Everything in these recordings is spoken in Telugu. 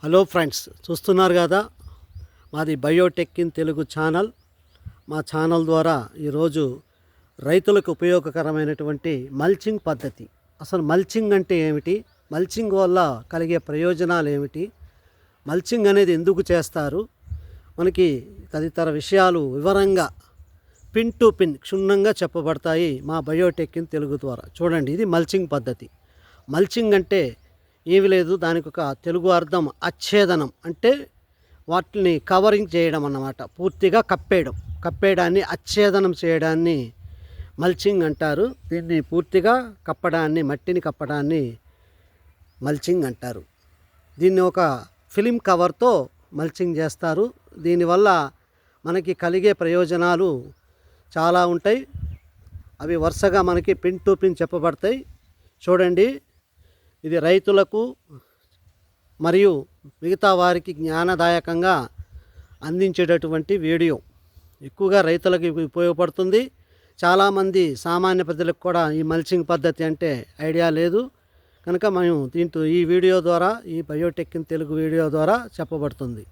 హలో ఫ్రెండ్స్, చూస్తున్నారు కదా మాది బయోటెక్ ఇన్ తెలుగు ఛానల్. మా ఛానల్ ద్వారా ఈరోజు రైతులకు ఉపయోగకరమైనటువంటి మల్చింగ్ పద్ధతి, అసలు మల్చింగ్ అంటే ఏమిటి, మల్చింగ్ వల్ల కలిగే ప్రయోజనాలు ఏమిటి, మల్చింగ్ అనేది ఎందుకు చేస్తారు, మనకి తదితర విషయాలు వివరంగా పిన్ టు పిన్ క్షుణ్ణంగా చెప్పబడతాయి మా బయోటెక్ ఇన్ తెలుగు ద్వారా. చూడండి, ఇది మల్చింగ్ పద్ధతి. మల్చింగ్ అంటే ఏమి లేదు, దానికి ఒక తెలుగు అర్థం అచ్ఛేదనం, అంటే వాటిని కవరింగ్ చేయడం అన్నమాట. పూర్తిగా కప్పేయడాన్ని అచ్ఛేదనం చేయడాన్ని మల్చింగ్ అంటారు. దీన్ని పూర్తిగా కప్పడాన్ని, మట్టిని కప్పడాన్ని మల్చింగ్ అంటారు. దీన్ని ఒక ఫిలిం కవర్తో మల్చింగ్ చేస్తారు. దీనివల్ల మనకి కలిగే ప్రయోజనాలు చాలా ఉంటాయి. అవి వరుసగా మనకి పిన్ టు పిన్ చెప్పబడతాయి. చూడండి, ఇది రైతులకు మరియు మిగతా వారికి జ్ఞానదాయకంగా అందించేటటువంటి వీడియో. ఎక్కువగా రైతులకు ఉపయోగపడుతుంది. చాలామంది సామాన్య ప్రజలకు కూడా ఈ మల్చింగ్ పద్ధతి అంటే ఐడియా లేదు కనుక మేము ఈ వీడియో ద్వారా, ఈ బయోటెక్ ఇన్ తెలుగు వీడియో ద్వారా చెప్పబడుతుంది.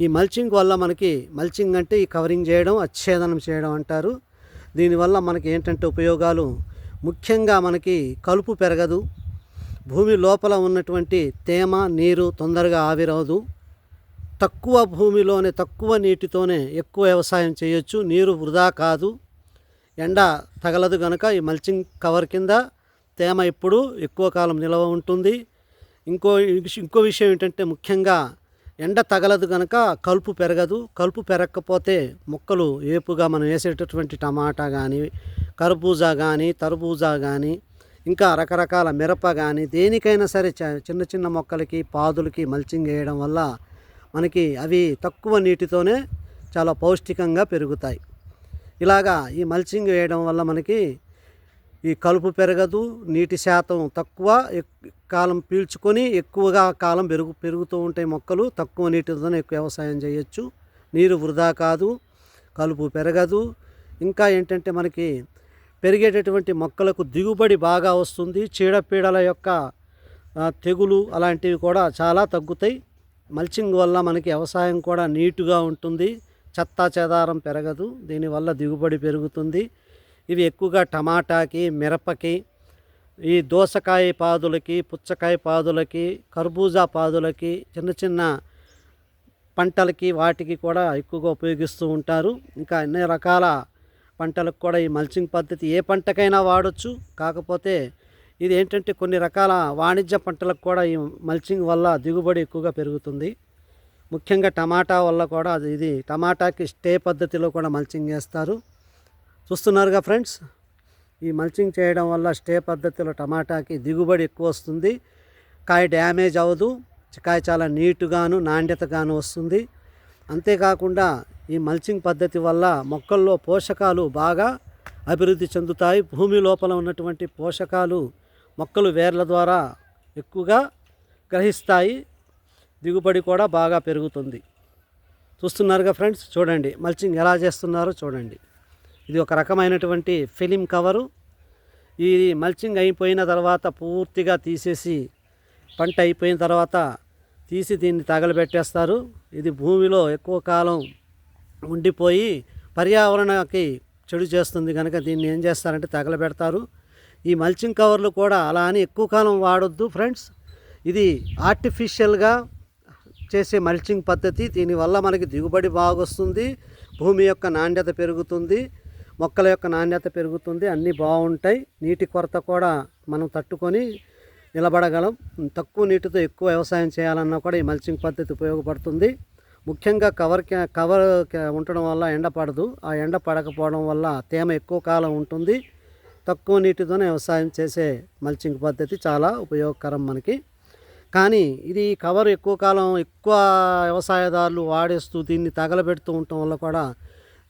ఈ మల్చింగ్ వల్ల మనకి, మల్చింగ్ అంటే ఈ కవరింగ్ చేయడం, అచ్ఛేదనం చేయడం అంటారు. దీనివల్ల మనకి ఏంటంటే ఉపయోగాలు, ముఖ్యంగా మనకి కలుపు పెరగదు, భూమి లోపల ఉన్నటువంటి తేమ, నీరు తొందరగా ఆవిరవదు, తక్కువ భూమిలోనే, తక్కువ నీటితోనే ఎక్కువ వ్యవసాయం చేయొచ్చు, నీరు వృధా కాదు, ఎండ తగలదు కనుక ఈ మల్చింగ్ కవర్ కింద తేమ ఇప్పుడు ఎక్కువ కాలం నిల్వ ఉంటుంది. ఇంకో విషయం ఏంటంటే, ముఖ్యంగా ఎండ తగలదు కనుక కలుపు పెరగదు. కలుపు పెరగకపోతే మొక్కలు ఏపుగా మనం వేసేటటువంటి టమాటా కానీ, కర్బూజా కానీ, తర్బూజా కానీ, ఇంకా రకరకాల మిరప కానీ, దేనికైనా సరే చిన్న చిన్న మొక్కలకి, పాదులకి మల్చింగ్ వేయడం వల్ల మనకి అవి తక్కువ నీటితోనే చాలా పౌష్టికంగా పెరుగుతాయి. ఇలాగా ఈ మల్చింగ్ వేయడం వల్ల మనకి ఈ కలుపు పెరగదు, నీటి శాతం తక్కువ, కాలం పీల్చుకొని ఎక్కువగా కాలం పెరుగుతూ ఉంటాయి మొక్కలు. తక్కువ నీటితోనే ఎక్కువ వ్యవసాయం చేయొచ్చు, నీరు వృధా కాదు, కలుపు పెరగదు. ఇంకా ఏంటంటే మనకి పెరిగేటటువంటి మొక్కలకు దిగుబడి బాగా వస్తుంది. చీడపీడల యొక్క తెగులు అలాంటివి కూడా చాలా తగ్గుతాయి. మల్చింగ్ వల్ల మనకి వ్యవసాయం కూడా నీటుగా ఉంటుంది, చెత్తా చెదారం పెరగదు, దీనివల్ల దిగుబడి పెరుగుతుంది. ఇవి ఎక్కువగా టమాటాకి, మిరపకి, ఈ దోసకాయ పాదులకి, పుచ్చకాయ పాదులకి, కర్బూజా పాదులకి, చిన్న చిన్న పంటలకి, వాటికి కూడా ఎక్కువగా ఉపయోగిస్తూ ఉంటారు. ఇంకా అన్ని రకాల పంటలకు కూడా ఈ మల్చింగ్ పద్ధతి ఏ పంటకైనా వాడచ్చు. కాకపోతే ఇది ఏంటంటే కొన్ని రకాల వాణిజ్య పంటలకు కూడా ఈ మల్చింగ్ వల్ల దిగుబడి ఎక్కువగా పెరుగుతుంది. ముఖ్యంగా టమాటా వల్ల కూడా ఇది టమాటాకి స్టే పద్ధతిలో కూడా మల్చింగ్ చేస్తారు. చూస్తున్నారుగా ఫ్రెండ్స్, ఈ మల్చింగ్ చేయడం వల్ల స్టే పద్ధతిలో టమాటాకి దిగుబడి ఎక్కువ వస్తుంది. కాయ డ్యామేజ్ అవ్వదు, కాయ చాలా నీటుగాను, నాణ్యతగాను వస్తుంది. అంతేకాకుండా ఈ మల్చింగ్ పద్ధతి వల్ల మొక్కల్లో పోషకాలు బాగా అభివృద్ధి చెందుతాయి. భూమి లోపల ఉన్నటువంటి పోషకాలు మొక్కలు వేర్ల ద్వారా ఎక్కువగా గ్రహిస్తాయి, దిగుబడి కూడా బాగా పెరుగుతుంది. చూస్తున్నారుగా ఫ్రెండ్స్, చూడండి మల్చింగ్ ఎలా చేస్తున్నారో చూడండి. ఇది ఒక రకమైనటువంటి ఫిలిం కవరు. ఈ మల్చింగ్ అయిపోయిన తర్వాత పూర్తిగా తీసేసి, పంట అయిపోయిన తర్వాత తీసి దీన్ని తగలబెట్టేస్తారు. ఇది భూమిలో ఎక్కువ కాలం ఉండిపోయి పర్యావరణానికి చెడు చేస్తుంది కనుక దీన్ని ఏం చేస్తారంటే తగలబెడతారు. ఈ మల్చింగ్ కవర్లు కూడా అలా అని ఎక్కువ కాలం వాడొద్దు ఫ్రెండ్స్. ఇది ఆర్టిఫిషియల్గా చేసే మల్చింగ్ పద్ధతి. దీనివల్ల మనకి దిగుబడి బాగొస్తుంది, భూమి యొక్క నాణ్యత పెరుగుతుంది, మొక్కల యొక్క నాణ్యత పెరుగుతుంది, అన్నీ బాగుంటాయి. నీటి కొరత కూడా మనం తట్టుకొని నిలబడగలం. తక్కువ నీటితో ఎక్కువ వ్యవసాయం చేయాలన్నా కూడా ఈ మల్చింగ్ పద్ధతి ఉపయోగపడుతుంది. ముఖ్యంగా కవర్ ఉండడం వల్ల ఎండ పడదు. ఆ ఎండ పడకపోవడం వల్ల తేమ ఎక్కువ కాలం ఉంటుంది. తక్కువ నీటితోనే వ్యవసాయం చేసే మల్చింగ్ పద్ధతి చాలా ఉపయోగకరం మనకి. కానీ ఇది కవర్ ఎక్కువ కాలం ఎక్కువ వ్యవసాయదారులు వాడేస్తూ దీన్ని తగలబెడుతూ ఉండటం వల్ల కూడా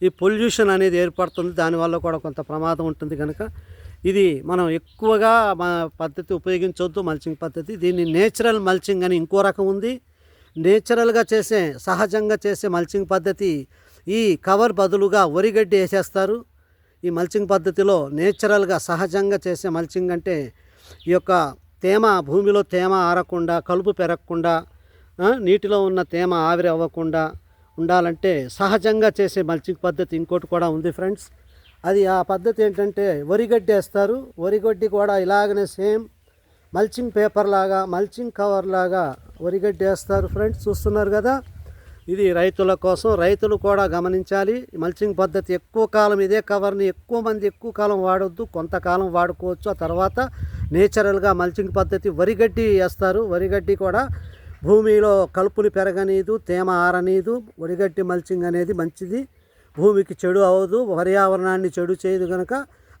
ఈ పొల్యూషన్ అనేది ఏర్పడుతుంది. దానివల్ల కూడా కొంత ప్రమాదం ఉంటుంది కనుక ఇది మనం ఎక్కువగా పద్ధతి ఉపయోగించవద్దు, మల్చింగ్ పద్ధతి. దీన్ని నేచురల్ మల్చింగ్ అని ఇంకో రకం ఉంది. నేచురల్గా చేసే, సహజంగా చేసే మల్చింగ్ పద్ధతి ఈ కవర్ బదులుగా వరిగడ్డి వేసేస్తారు. ఈ మల్చింగ్ పద్ధతిలో నేచురల్గా సహజంగా చేసే మల్చింగ్ అంటే ఈ యొక్క తేమ, భూమిలో తేమ ఆరకుండా, కలుపు పెరగకుండా, నీటిలో ఉన్న తేమ ఆవిరి అవ్వకుండా ఉండాలంటే సహజంగా చేసే మల్చింగ్ పద్ధతి ఇంకోటి కూడా ఉంది ఫ్రెండ్స్. అది ఆ పద్ధతి ఏంటంటే వరిగడ్డి వేస్తారు. వరిగడ్డి కూడా ఇలాగనే సేమ్ మల్చింగ్ పేపర్ లాగా, మల్చింగ్ కవర్ లాగా వరిగడ్డి వేస్తారు ఫ్రెండ్స్. చూస్తున్నారు కదా, ఇది రైతుల కోసం. రైతులు కూడా గమనించాలి. మల్చింగ్ పద్ధతి ఎక్కువ కాలం ఇదే కవర్ని ఎక్కువ కాలం వాడొద్దు, కొంతకాలం వాడుకోవచ్చు. ఆ తర్వాత నేచురల్గా మల్చింగ్ పద్ధతి వరిగడ్డి వేస్తారు. వరిగడ్డి కూడా భూమిలో కలుపుని పెరగనీదు, తేమ ఆరనీదు. వరిగడ్డి మల్చింగ్ అనేది మంచిది, భూమికి చెడు అవ్వదు, పర్యావరణాన్ని చెడు చేయదు. కనుక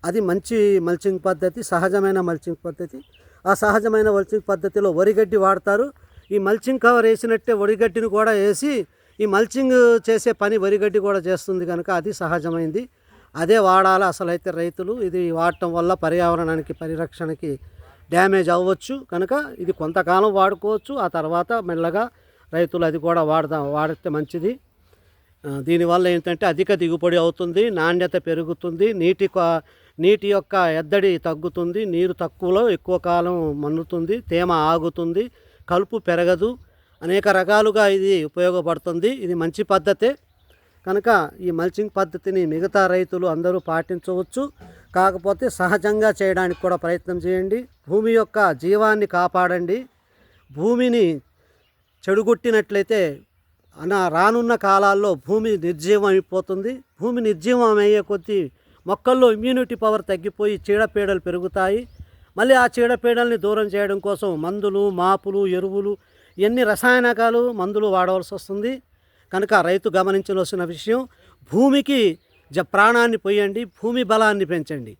అది మంచి మల్చింగ్ పద్ధతి, సహజమైన మల్చింగ్ పద్ధతి. ఆ సహజమైన మల్చింగ్ పద్ధతిలో వరిగడ్డి వాడతారు. ఈ మల్చింగ్ కవర్ వేసినట్టే వరిగడ్డిని కూడా వేసి ఈ మల్చింగ్ చేసే పని వరిగడ్డి కూడా చేస్తుంది. కనుక అది సహజమైంది, అదే వాడాలి అసలు అయితే రైతులు. ఇది వాడటం వల్ల పర్యావరణానికి, పరిరక్షణకి డ్యామేజ్ అవ్వచ్చు. కనుక ఇది కొంతకాలం వాడుకోవచ్చు. ఆ తర్వాత మెల్లగా రైతులు అది కూడా వాడితే మంచిది. దీనివల్ల ఏంటంటే అధిక దిగుబడి అవుతుంది, నాణ్యత పెరుగుతుంది, నీటి యొక్క ఎద్దడి తగ్గుతుంది, నీరు తక్కువలో ఎక్కువ కాలం మన్నుతుంది, తేమ ఆగుతుంది, కలుపు పెరగదు. అనేక రకాలుగా ఇది ఉపయోగపడుతుంది. ఇది మంచి పద్ధతే. కనుక ఈ మల్చింగ్ పద్ధతిని మిగతా రైతులు అందరూ పాటించవచ్చు. కాకపోతే సహజంగా చేయడానికి కూడా ప్రయత్నం చేయండి. భూమి యొక్క జీవాన్ని కాపాడండి. భూమిని చెడుగొట్టినట్లయితే రానున్న కాలాల్లో భూమి నిర్జీవం అయిపోతుంది. భూమి నిర్జీవం అయ్యే కొద్దీ మొక్కల్లో ఇమ్యూనిటీ పవర్ తగ్గిపోయి చీడపీడలు పెరుగుతాయి. మళ్ళీ ఆ చీడపీడల్ని దూరం చేయడం కోసం మందులు, మాపులు, ఎరువులు, ఎన్ని రసాయనికాలు మందులు వాడవలసి వస్తుంది. కనుక రైతు గమనించవలసిన విషయం, భూమికి ప్రాణాన్ని పోయండి, భూమి బలాన్ని పెంచండి.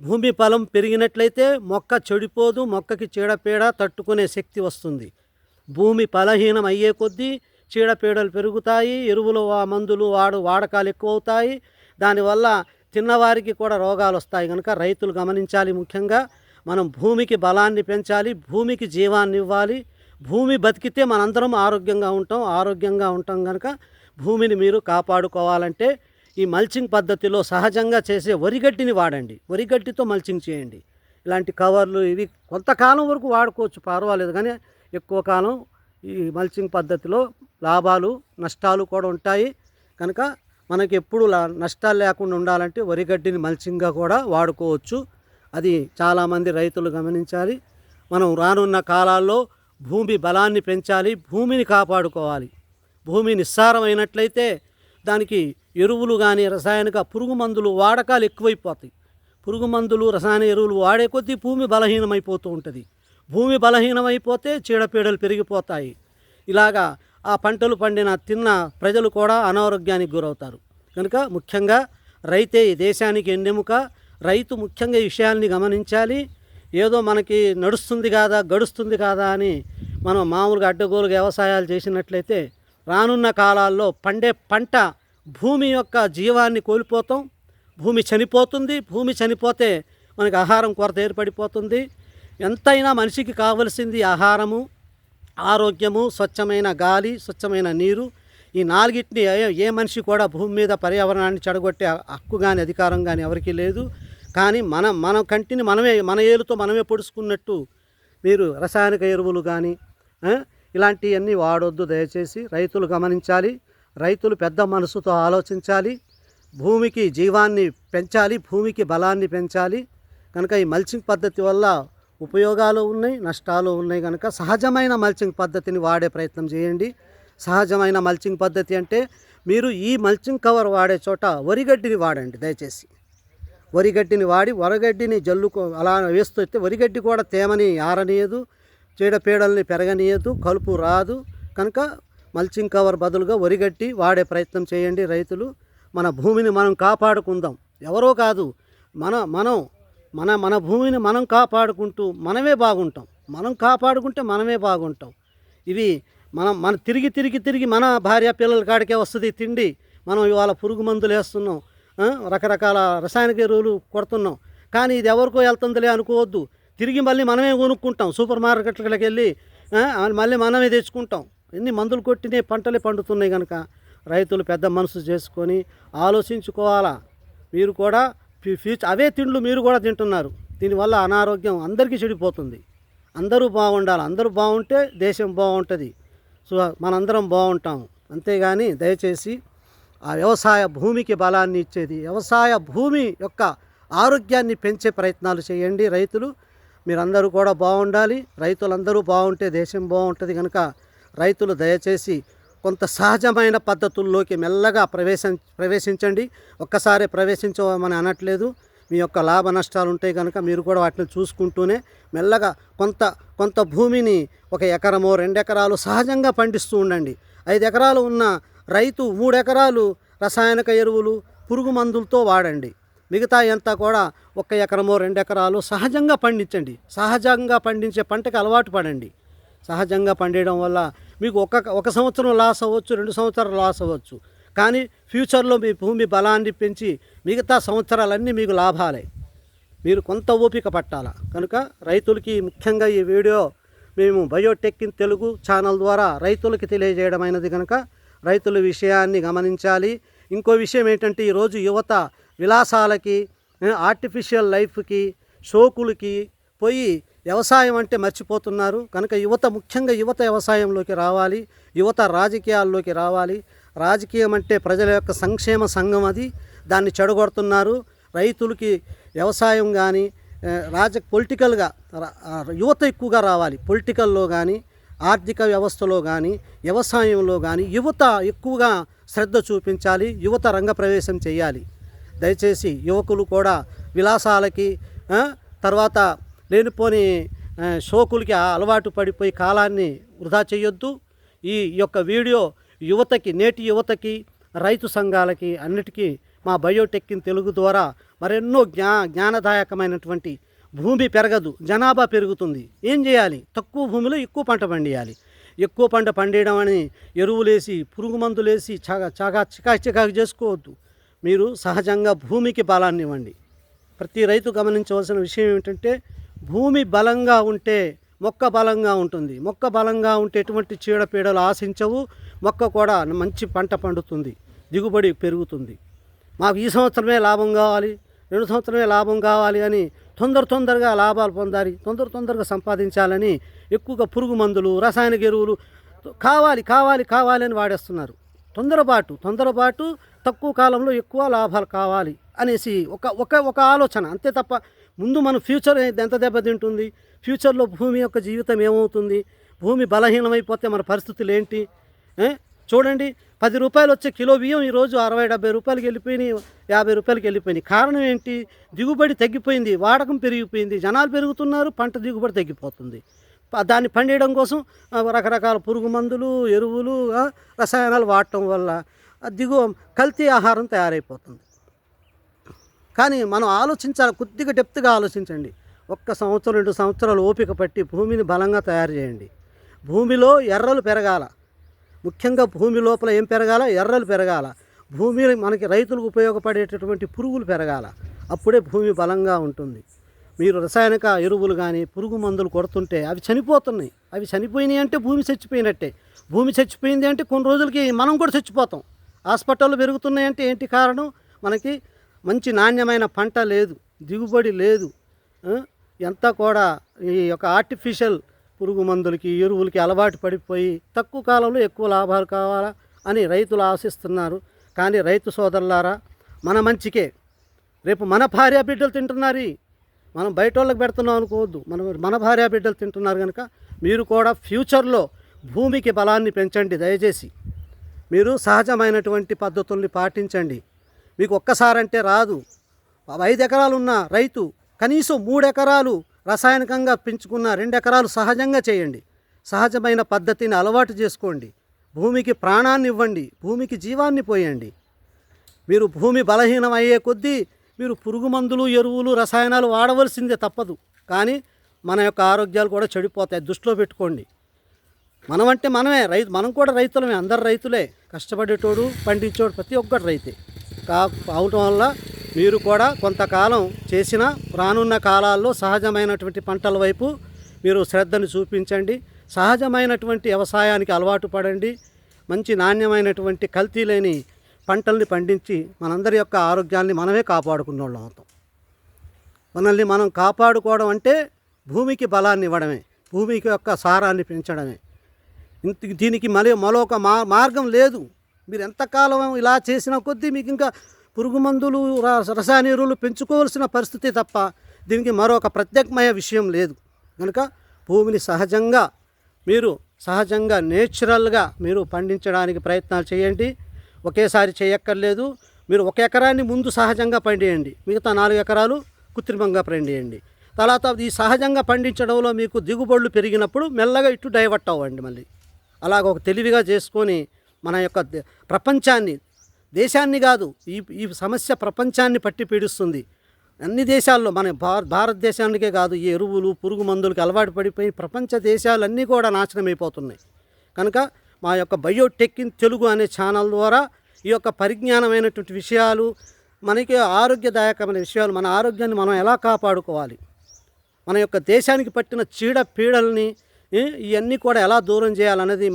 భూమి బలం పెరిగినట్లయితే మొక్క చెడిపోదు, మొక్కకి చీడపీడ తట్టుకునే శక్తి వస్తుంది. భూమి బలహీనం అయ్యే కొద్దీ చీడపీడలు పెరుగుతాయి, ఎరువులు మందులు వాడకాలు ఎక్కువ అవుతాయి. దానివల్ల తిన్నవారికి కూడా రోగాలు వస్తాయి. కనుక రైతులు గమనించాలి. ముఖ్యంగా మనం భూమికి బలాన్ని పెంచాలి, భూమికి జీవాన్ని ఇవ్వాలి. భూమి బతికితే మనందరం ఆరోగ్యంగా ఉంటాం కనుక భూమిని మీరు కాపాడుకోవాలంటే ఈ మల్చింగ్ పద్ధతిలో సహజంగా చేసే వరిగడ్డిని వాడండి. వరిగడ్డితో మల్చింగ్ చేయండి. ఇలాంటి కవర్లు ఇవి కొంతకాలం వరకు వాడుకోవచ్చు, పర్వాలేదు. కానీ ఎక్కువ కాలం ఈ మల్చింగ్ పద్ధతిలో లాభాలు నష్టాలు కూడా ఉంటాయి. కనుక మనకి ఎప్పుడు నష్టాలు లేకుండా ఉండాలంటే వరిగడ్డిని మల్చింగ్గా కూడా వాడుకోవచ్చు. అది చాలామంది రైతులు గమనించాలి. మనం రానున్న కాలాల్లో భూమి బలాన్ని పెంచాలి, భూమిని కాపాడుకోవాలి. భూమి నిస్సారమైనట్లయితే దానికి ఎరువులు కానీ రసాయనిక పురుగు మందులు వాడకాలు ఎక్కువైపోతాయి. పురుగు మందులు, రసాయన ఎరువులు వాడే కొద్దీ భూమి బలహీనమైపోతూ ఉంటుంది. భూమి బలహీనమైపోతే చీడపీడలు పెరిగిపోతాయి. ఇలాగా ఆ పంటలు తిన్న ప్రజలు కూడా అనారోగ్యానికి గురవుతారు. కనుక ముఖ్యంగా రైతే ఈ దేశానికి ఎన్నెముక. రైతు ముఖ్యంగా ఈ విషయాల్ని గమనించాలి. ఏదో మనకి గడుస్తుంది కాదా అని మనం మామూలుగా అడ్డగోలుగా వ్యవసాయాలు చేసినట్లయితే రానున్న కాలాల్లో పండే పంట భూమి యొక్క జీవాన్ని కోల్పోతాం. భూమి చనిపోతుంది. భూమి చనిపోతే మనకి ఆహారం కొరత ఏర్పడిపోతుంది. ఎంతైనా మనిషికి కావలసింది ఆహారము, ఆరోగ్యము, స్వచ్ఛమైన గాలి, స్వచ్ఛమైన నీరు. ఈ నాలుగిటిని ఏ మనిషి కూడా భూమి మీద పర్యావరణాన్ని చెడగొట్టే హక్కు కానీ అధికారం కానీ ఎవరికీ లేదు. కానీ మన కంటిని మన ఏలుతో మనమే పొడుచుకున్నట్టు మీరు రసాయనిక ఎరువులు కానీ ఇలాంటివన్నీ వాడొద్దు దయచేసి. రైతులు గమనించాలి. రైతులు పెద్ద మనసుతో ఆలోచించాలి. భూమికి జీవాన్ని పెంచాలి, భూమికి బలాన్ని పెంచాలి. కనుక ఈ మల్చింగ్ పద్ధతి వల్ల ఉపయోగాలు ఉన్నాయి, నష్టాలు ఉన్నాయి. కనుక సహజమైన మల్చింగ్ పద్ధతిని వాడే ప్రయత్నం చేయండి. సహజమైన మల్చింగ్ పద్ధతి అంటే మీరు ఈ మల్చింగ్ కవర్ వాడే చోట వరిగడ్డిని వాడండి దయచేసి. వరిగడ్డిని వాడి వరిగడ్డిని అలా వేస్తే వరిగడ్డి కూడా తేమని ఆరనీయదు, చీడపీడల్ని పెరగనీయదు, కలుపు రాదు. కనుక మల్చింగ్ కవర్ బదులుగా వరిగడ్డి వాడే ప్రయత్నం చేయండి రైతులు. మన భూమిని మనం కాపాడుకుందాం. ఎవరో కాదు, మన భూమిని మనం కాపాడుకుంటూ మనమే బాగుంటాం. మనం కాపాడుకుంటే మనమే బాగుంటాం. ఇవి మన తిరిగి మన భార్య పిల్లల కాడికే వస్తుంది తిండి. మనం ఇవాళ పురుగు మందులు వేస్తున్నాం, రకరకాల రసాయనిక ఎరువులు కొడుతున్నాం. కానీ ఇది ఎవరికో వెళ్తుందిలే అనుకోవద్దు. తిరిగి మళ్ళీ మనమే కొనుక్కుంటాం. సూపర్ మార్కెట్లకు వెళ్ళి మళ్ళీ మనమే తెచ్చుకుంటాం. ఎన్ని మందులు కొట్టినే పంటలే పండుతున్నాయి. కనుక రైతులు పెద్ద మనసు చేసుకొని ఆలోచించుకోవాలా. మీరు కూడా అవే తిండ్లు మీరు కూడా తింటున్నారు. దీనివల్ల అనారోగ్యం అందరికీ చెడిపోతుంది. అందరూ బాగుండాలి. అందరూ బాగుంటే దేశం బాగుంటుంది. సో మనందరం బాగుంటాము. అంతేగాని దయచేసి ఆ వ్యవసాయ భూమికి బలాన్ని ఇచ్చేది, వ్యవసాయ భూమి యొక్క ఆరోగ్యాన్ని పెంచే ప్రయత్నాలు చేయండి. రైతులు మీరందరూ కూడా బాగుండాలి. రైతులందరూ బాగుంటే దేశం బాగుంటుంది. కనుక రైతులు దయచేసి కొంత సహజమైన పద్ధతుల్లోకి మెల్లగా ప్రవేశించండి. ఒక్కసారి ప్రవేశించమని అనట్లేదు. మీ యొక్క లాభ నష్టాలు ఉంటాయి కనుక మీరు కూడా వాటిని చూసుకుంటూనే మెల్లగా కొంత భూమిని 1 ఎకరమో 2 ఎకరాలు సహజంగా పండిస్తూ ఉండండి. 5 ఎకరాలు ఉన్న రైతు 3 ఎకరాలు రసాయనిక ఎరువులు, పురుగు మందులతో వాడండి. మిగతా అంతా కూడా 1 ఎకరమో 2 ఎకరాలు సహజంగా పండించండి. సహజంగా పండించే పంటకు అలవాటు పడండి. సహజంగా పండియడం వల్ల మీకు ఒక సంవత్సరం లాస్ అవ్వచ్చు, 2 సంవత్సరాలు లాస్ అవ్వచ్చు. కానీ ఫ్యూచర్లో మీ భూమి బలాన్ని పెంచి మిగతా సంవత్సరాలన్నీ మీకు లాభాలే. మీరు కొంత ఓపిక పట్టాల. కనుక రైతులకి ముఖ్యంగా ఈ వీడియో మేము బయోటెక్ ఇన్ తెలుగు ఛానల్ ద్వారా రైతులకి తెలియజేయడమైనది కనుక రైతుల విషయాన్ని గమనించాలి. ఇంకో విషయం ఏంటంటే ఈరోజు యువత విలాసాలకి, ఆర్టిఫిషియల్ లైఫ్కి, షోకులకి పోయి వ్యవసాయం అంటే మర్చిపోతున్నారు. కనుక ముఖ్యంగా యువత వ్యవసాయంలోకి రావాలి. యువత రాజకీయాల్లోకి రావాలి. రాజకీయం అంటే ప్రజల యొక్క సంక్షేమ సంఘం, అది దాన్ని చెడగొడుతున్నారు. రైతులకి వ్యవసాయం కానీ పొలిటికల్గా యువత ఎక్కువగా రావాలి. పొలిటికల్లో కానీ, ఆర్థిక వ్యవస్థలో కానీ, వ్యవసాయంలో కానీ యువత ఎక్కువగా శ్రద్ధ చూపించాలి. యువత రంగప్రవేశం చేయాలి. దయచేసి యువకులు కూడా విలాసాలకి, తర్వాత లేనిపోని షోకులకి అలవాటు పడిపోయి కాలాన్ని వృధా చేయొద్దు. ఈ యొక్క వీడియో నేటి యువతకి, రైతు సంఘాలకి అన్నిటికీ మా బయోటెక్ ఇన్ తెలుగు ద్వారా మరెన్నో జ్ఞానదాయకమైనటువంటి భూమి పెరగదు, జనాభా పెరుగుతుంది. ఏం చేయాలి? తక్కువ భూమిలో ఎక్కువ పంట పండియాలి. ఎక్కువ పంట పండియడం అని ఎరువులేసి, పురుగు మందులేసి చికాకు చేసుకోవద్దు. మీరు సహజంగా భూమికి బలాన్ని ఇవ్వండి. ప్రతి రైతు గమనించవలసిన విషయం ఏమిటంటే, భూమి బలంగా ఉంటే మొక్క బలంగా ఉంటుంది. మొక్క బలంగా ఉంటే ఎటువంటి చీడపీడలు ఆశించవు. మొక్క కూడా మంచి పంట పండుతుంది, దిగుబడి పెరుగుతుంది. మాకు ఈ సంవత్సరమే లాభం కావాలి, 2 సంవత్సరమే లాభం కావాలి అని తొందరగా లాభాలు పొందాలి, తొందరగా సంపాదించాలని ఎక్కువగా పురుగు మందులు, రసాయనిక ఎరువులు కావాలి అని వాడేస్తున్నారు. తొందరపాటు తక్కువ కాలంలో ఎక్కువ లాభాలు కావాలి అనేసి ఒక ఆలోచన, అంతే తప్ప ముందు మన ఫ్యూచర్ ఎంత దెబ్బతింటుంది, ఫ్యూచర్లో భూమి యొక్క జీవితం ఏమవుతుంది, భూమి బలహీనమైపోతే మన పరిస్థితులు ఏంటి? చూడండి, 10 రూపాయలు వచ్చే కిలో బియ్యం ఈరోజు 60-70 రూపాయలకి వెళ్ళిపోయినాయి, 50 రూపాయలకి వెళ్ళిపోయినాయి. కారణం ఏంటి? దిగుబడి తగ్గిపోయింది, వాడకం పెరిగిపోయింది, జనాలు పెరుగుతున్నారు, పంట దిగుబడి తగ్గిపోతుంది. దాన్ని పండియడం కోసం రకరకాల పురుగు మందులు, ఎరువులు, రసాయనాలు వాడటం వల్ల కల్తీ ఆహారం తయారైపోతుంది. కానీ మనం ఆలోచించాలి, కొద్దిగా డెప్త్గా ఆలోచించండి. 1 సంవత్సరం 2 సంవత్సరాలు ఓపిక పట్టి భూమిని బలంగా తయారు చేయండి. భూమిలో ఎర్రలు పెరగాల. ముఖ్యంగా భూమి లోపల ఏం పెరగాల? ఎర్రలు పెరగాల. భూమి మనకి రైతులకు ఉపయోగపడేటటువంటి పురుగులు పెరగాల. అప్పుడే భూమి బలంగా ఉంటుంది. మీరు రసాయనిక ఎరువులు కానీ, పురుగు మందులు కొడుతుంటే అవి చనిపోతున్నాయి. అవి చనిపోయినాయి అంటే భూమి చచ్చిపోయినట్టే. భూమి చచ్చిపోయింది అంటే కొన్ని రోజులకి మనం కూడా చచ్చిపోతాం. హాస్పిటళ్ళు పెరుగుతున్నాయంటే ఏంటి కారణం? మనకి మంచి నాణ్యమైన పంట లేదు, దిగుబడి లేదు. అంతా కూడా ఈ యొక్క ఆర్టిఫిషియల్ పురుగు మందులకి, ఎరువులకి అలవాటు పడిపోయి తక్కువ కాలంలో ఎక్కువ లాభాలు కావాలా అని రైతులు ఆశిస్తున్నారు. కానీ రైతు సోదరులారా, మన మంచికే. రేపు మన భార్య బిడ్డలు తింటున్నారు, మనం బయట వాళ్ళకి పెడుతున్నాం అనుకోవద్దు. మన భార్య బిడ్డలు తింటున్నారు కనుక మీరు కూడా ఫ్యూచర్లో భూమికి బలాన్ని పెంచండి. దయచేసి మీరు సహజమైనటువంటి పద్ధతుల్ని పాటించండి. మీకు ఒక్కసారంటే రాదు. 5 ఎకరాలు ఉన్న రైతు కనీసం 3 ఎకరాలు రసాయనికంగా పెంచుకున్న, 2 ఎకరాలు సహజంగా చేయండి. సహజమైన పద్ధతిని అలవాటు చేసుకోండి. భూమికి ప్రాణాన్ని ఇవ్వండి, భూమికి జీవాన్ని పోయండి. మీరు భూమి బలహీనం అయ్యే కొద్దీ మీరు పురుగు మందులు, ఎరువులు, రసాయనాలు వాడవలసిందే, తప్పదు. కానీ మన యొక్క ఆరోగ్యాలు కూడా చెడిపోతాయి. దృష్టిలో పెట్టుకోండి. మనమంటే మనమే మనం కూడా రైతులమే, అందరు రైతులే. కష్టపడేటోడు, పండించేవాడు ప్రతి ఒక్కటి రైతే అవటం వల్ల మీరు కూడా కొంతకాలం చేసిన రానున్న కాలాల్లో సహజమైనటువంటి పంటల వైపు మీరు శ్రద్ధను చూపించండి. సహజమైనటువంటి వ్యవసాయానికి అలవాటు పడండి. మంచి నాణ్యమైనటువంటి కల్తీ లేని పంటల్ని పండించి మనందరి యొక్క ఆరోగ్యాన్ని మనమే కాపాడుకున్న వాళ్ళం అవుతాం. మనల్ని మనం కాపాడుకోవడం అంటే భూమికి బలాన్ని ఇవ్వడమే, భూమికి యొక్క సారాన్ని పెంచడమే. దీనికి మరొక మార్గం లేదు. మీరు ఎంతకాలం ఇలా చేసిన కొద్దీ మీకు ఇంకా పురుగు మందులు రసాయన ఎరువులు పెంచుకోవాల్సిన పరిస్థితి తప్ప దీనికి మరొక ప్రత్యేకమైన విషయం లేదు. కనుక భూమిని సహజంగా నేచురల్గా మీరు పండించడానికి ప్రయత్నాలు చేయండి. ఒకేసారి చేయక్కర్లేదు. మీరు 1 ఎకరాన్ని ముందు సహజంగా పండియండి, మిగతా 4 ఎకరాలు కృత్రిమంగా పండియండి. తర్వాత ఈ సహజంగా పండించడంలో మీకు దిగుబడులు పెరిగినప్పుడు మెల్లగా ఇటు డైవర్ట్ అవ్వండి. మళ్ళీ అలాగ ఒక తెలివిగా చేసుకొని మన యొక్క ప్రపంచాన్ని, దేశాన్ని కాదు, ఈ సమస్య ప్రపంచాన్ని పట్టి పీడిస్తుంది. అన్ని దేశాల్లో, మన భారతదేశానికే కాదు, ఈ ఎరువులు పురుగు మందులకు అలవాటు పడిపోయి ప్రపంచ దేశాలన్నీ కూడా నాశనం అయిపోతున్నాయి. కనుక మా యొక్క బయోటెక్ ఇన్ తెలుగు అనే ఛానల్ ద్వారా ఈ యొక్క పరిజ్ఞానమైనటువంటి విషయాలు, మనకి ఆరోగ్యదాయకమైన విషయాలు, మన ఆరోగ్యాన్ని మనం ఎలా కాపాడుకోవాలి, మన యొక్క దేశానికి పట్టిన చీడపీడల్ని ఇవన్నీ కూడా ఎలా దూరం చేయాలనేది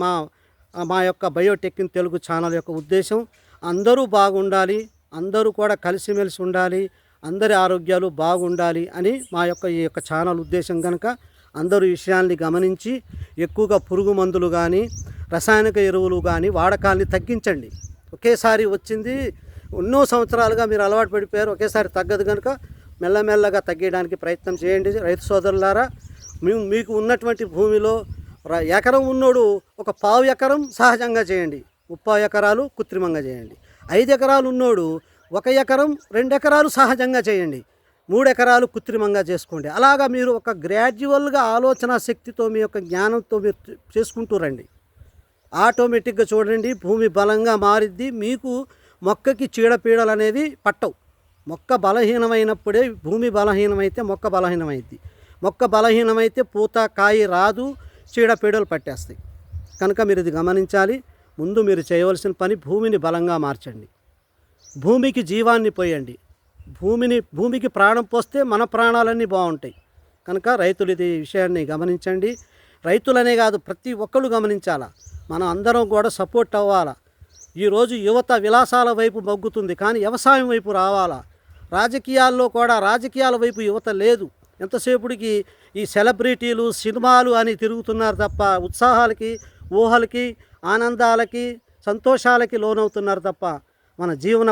మా యొక్క బయోటెక్ ఇన్ తెలుగు ఛానల్ యొక్క ఉద్దేశం. అందరూ బాగుండాలి, అందరూ కూడా కలిసిమెలిసి ఉండాలి, అందరి ఆరోగ్యాలు బాగుండాలి అని ఈ యొక్క ఛానల్ ఉద్దేశం. కనుక అందరూ ఈ విషయాన్ని గమనించి ఎక్కువగా పురుగు మందులు కానీ రసాయనిక ఎరువులు కానీ వాడకాన్ని తగ్గించండి. ఒకేసారి వచ్చింది, ఎన్నో సంవత్సరాలుగా మీరు అలవాటు పడిపోయారు, ఒకేసారి తగ్గదు. కనుక మెల్లమెల్లగా తగ్గడానికి ప్రయత్నం చేయండి. రైతు సోదరులారా, మీకు ఉన్నటువంటి భూమిలో ఎకరం ఉన్నోడు ఒక 1/4 ఎకరం సహజంగా చేయండి, 30 ఎకరాలు కృత్రిమంగా చేయండి. 5 ఎకరాలు ఉన్నోడు 1 ఎకరం 2 ఎకరాలు సహజంగా చేయండి, 3 ఎకరాలు కృత్రిమంగా చేసుకోండి. అలాగా మీరు ఒక గ్రాడ్యువల్గా ఆలోచన శక్తితో మీ యొక్క జ్ఞానంతో మీరు చేసుకుంటూ రండి. ఆటోమేటిక్గా చూడండి, భూమి బలంగా మారిద్ది. మీకు మొక్కకి చీడపీడలు అనేవి పట్టవు. మొక్క బలహీనమైనప్పుడే, భూమి బలహీనమైతే మొక్క బలహీనమైద్ది. మొక్క బలహీనమైతే పూత కాయ రాదు, చీడపీడలు పట్టేస్తాయి. కనుక మీరు ఇది గమనించాలి. ముందు మీరు చేయవలసిన పని, భూమిని బలంగా మార్చండి, భూమికి జీవాన్ని పోయండి. భూమికి ప్రాణం పోస్తే మన ప్రాణాలన్నీ బాగుంటాయి. కనుక రైతులు ఇది విషయాన్ని గమనించండి. రైతులనే కాదు, ప్రతి ఒక్కరు గమనించాలా. మనం అందరం కూడా సపోర్ట్ అవ్వాలా. ఈరోజు యువత విలాసాల వైపు మొగ్గుతుంది, కానీ వ్యవసాయం వైపు రావాలా. రాజకీయాల్లో కూడా రాజకీయాల వైపు యువత లేదు. ఎంతసేపుడికి ఈ సెలబ్రిటీలు, సినిమాలు అని తిరుగుతున్నారు తప్ప ఉత్సాహాలకి, ఊహలకి, ఆనందాలకి, సంతోషాలకి లోనవుతున్నారు తప్ప మన జీవన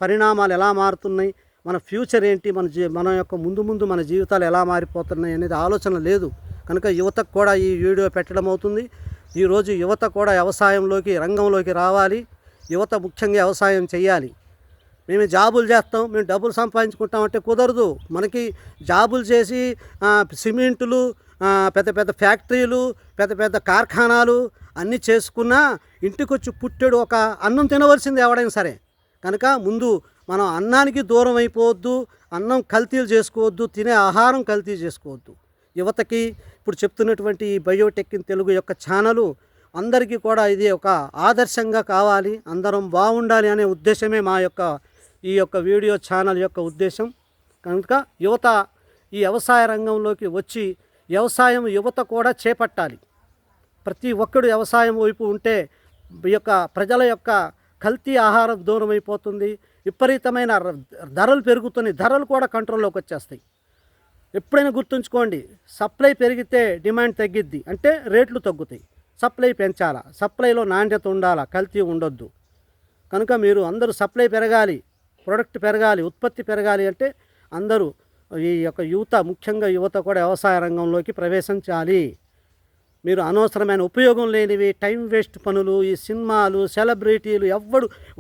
పరిణామాలు ఎలా మారుతున్నాయి, మన ఫ్యూచర్ ఏంటి, మన యొక్క ముందు మన జీవితాలు ఎలా మారిపోతున్నాయి అనేది ఆలోచన లేదు. కనుక యువతకు కూడా ఈ వీడియో పెట్టడం అవుతుంది. ఈరోజు యువత కూడా రంగంలోకి రావాలి. యువత ముఖ్యంగా వ్యవసాయం చేయాలి. మేము జాబులు చేస్తాం, మేము డబ్బులు సంపాదించుకుంటామంటే కుదరదు. మనకి జాబులు చేసి సిమెంటులు, పెద్ద పెద్ద ఫ్యాక్టరీలు, పెద్ద పెద్ద కార్ఖానాలు అన్నీ చేసుకున్నా ఇంటికి వచ్చి పుట్టాడు ఒక అన్నం తినవలసింది ఎవడైనా సరే. కనుక ముందు మనం అన్నానికి దూరం అయిపోవద్దు, అన్నం కల్తీలు చేసుకోవద్దు, తినే ఆహారం కల్తీ చేసుకోవద్దు. యువతకి ఇప్పుడు చెప్తున్నటువంటి ఈ బయోటెక్ ఇన్ తెలుగు యొక్క ఛానలు అందరికీ కూడా ఇది ఒక ఆదర్శంగా కావాలి, అందరం బాగుండాలి అనే ఉద్దేశమే ఈ యొక్క వీడియో ఛానల్ యొక్క ఉద్దేశం. కనుక యువత ఈ వ్యవసాయ రంగంలోకి వచ్చి యువత కూడా చేపట్టాలి. ప్రతి ఒక్కడు వ్యవసాయం వైపు ఉంటే ఈ యొక్క ప్రజల యొక్క కల్తీ ఆహారం దూరం అయిపోతుంది. విపరీతమైన ధరలు పెరుగుతున్నాయి, ధరలు కూడా కంట్రోల్లోకి వచ్చేస్తాయి. ఎప్పుడైనా గుర్తుంచుకోండి, సప్లై పెరిగితే డిమాండ్ తగ్గిద్ది, అంటే రేట్లు తగ్గుతాయి. సప్లై పెంచాలా, సప్లైలో నాణ్యత ఉండాలా, కల్తీ ఉండొద్దు. కనుక మీరు అందరూ సప్లై పెరగాలి, ప్రొడక్ట్ పెరగాలి, ఉత్పత్తి పెరగాలి అంటే అందరూ ఈ యొక్క ముఖ్యంగా యువత కూడా వ్యవసాయ రంగంలోకి ప్రవేశించాలి. మీరు అనవసరమైన ఉపయోగం లేనివి, టైం వేస్ట్ పనులు, ఈ సినిమాలు, సెలబ్రిటీలు,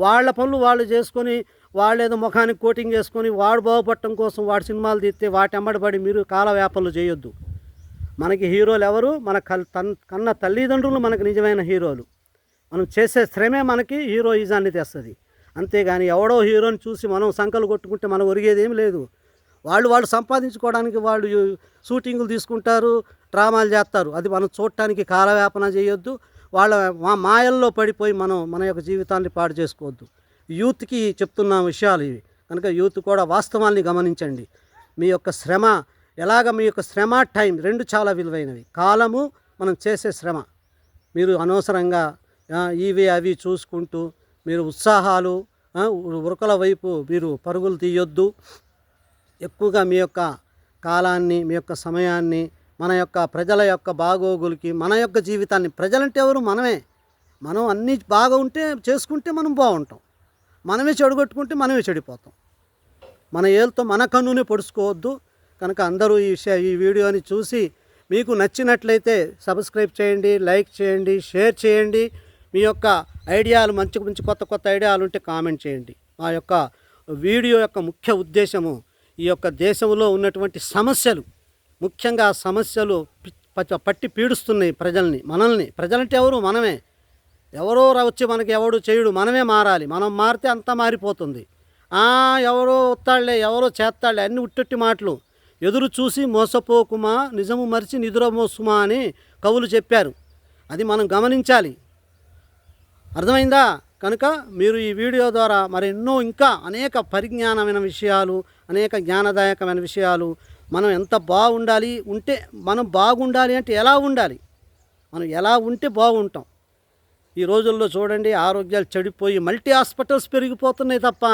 వాళ్ళ పనులు వాళ్ళు చేసుకొని, వాళ్ళేదో ముఖానికి కోటింగ్ చేసుకొని వాడు బాగుపడటం కోసం వాడి సినిమాలు తీస్తే వాటి అమ్మడిపడి మీరు కాలవ్యాపారాలు చేయొద్దు. మనకి హీరోలు ఎవరు? మన కన్న తల్లిదండ్రులు మనకు నిజమైన హీరోలు. మనం చేసే శ్రమే మనకి హీరోయిజాన్ని తెస్తుంది. అంతేగాని ఎవడో హీరోని చూసి మనం సంకలు కొట్టుకుంటే మనం ఒరిగేదేం లేదు. వాళ్ళు సంపాదించుకోవడానికి వాళ్ళు షూటింగులు తీసుకుంటారు, డ్రామాలు చేస్తారు. అది మనం చూడటానికి కాలవ్యాపన చేయొద్దు. వాళ్ళ మాయల్లో పడిపోయి మన యొక్క జీవితాన్ని పాడు చేసుకోవద్దు. యూత్కి చెప్తున్న విషయాలు ఇవి. కనుక యూత్ కూడా వాస్తవాల్ని గమనించండి. మీ యొక్క శ్రమ టైం 2 చాలా విలువైనవి. కాలము, మనం చేసే శ్రమ. మీరు అనవసరంగా అవి చూసుకుంటూ మీరు ఉత్సాహాలు, ఉరకల వైపు మీరు పరుగులు తీయొద్దు. ఎక్కువగా మీ యొక్క కాలాన్ని, మీ యొక్క సమయాన్ని మన యొక్క ప్రజల యొక్క బాగోగులకి మన యొక్క జీవితాన్ని, ప్రజలంటే ఎవరు? మనమే. మనం అన్నీ బాగా ఉంటే చేసుకుంటే మనం బాగుంటాం, మనమే చెడగొట్టుకుంటే మనమే చెడిపోతాం. మన ఏళ్ళతో మన కన్నునే పొడుచుకోవద్దు. కనుక అందరూ ఈ వీడియోని చూసి మీకు నచ్చినట్లయితే సబ్స్క్రైబ్ చేయండి, లైక్ చేయండి, షేర్ చేయండి. మీ యొక్క ఐడియాలు మంచి మంచి కొత్త కొత్త ఐడియాలు ఉంటే కామెంట్ చేయండి. మా యొక్క వీడియో యొక్క ముఖ్య ఉద్దేశము ఈ యొక్క దేశంలో ఉన్నటువంటి సమస్యలు, ముఖ్యంగా సమస్యలు పట్టి పీడుస్తున్నాయి ప్రజల్ని, మనల్ని. ప్రజలంటే ఎవరు? మనమే. ఎవరో వచ్చి మనకి ఎవడు చేయుడు, మనమే మారాలి. మనం మారితే అంతా మారిపోతుంది. ఎవరో వస్తాడులే, ఎవరో చేస్తాడులే, అన్ని ఉట్టొట్టి మాటలు. ఎదురు చూసి మోసపోకుమా, నిజము మరిచి నిదురమోసుమా అని కవులు చెప్పారు. అది మనం గమనించాలి. అర్థమైందా? కనుక మీరు ఈ వీడియో ద్వారా మరి ఎన్నో ఇంకా అనేక పరిజ్ఞానమైన విషయాలు, అనేక జ్ఞానదాయకమైన విషయాలు, మనం ఎంత బాగుండాలి, మనం బాగుండాలి అంటే ఎలా ఉండాలి, మనం ఎలా ఉంటే బాగుంటాం. ఈ రోజుల్లో చూడండి, ఆరోగ్యాలు చెడిపోయి మల్టీ హాస్పిటల్స్ పెరిగిపోతున్నాయి తప్ప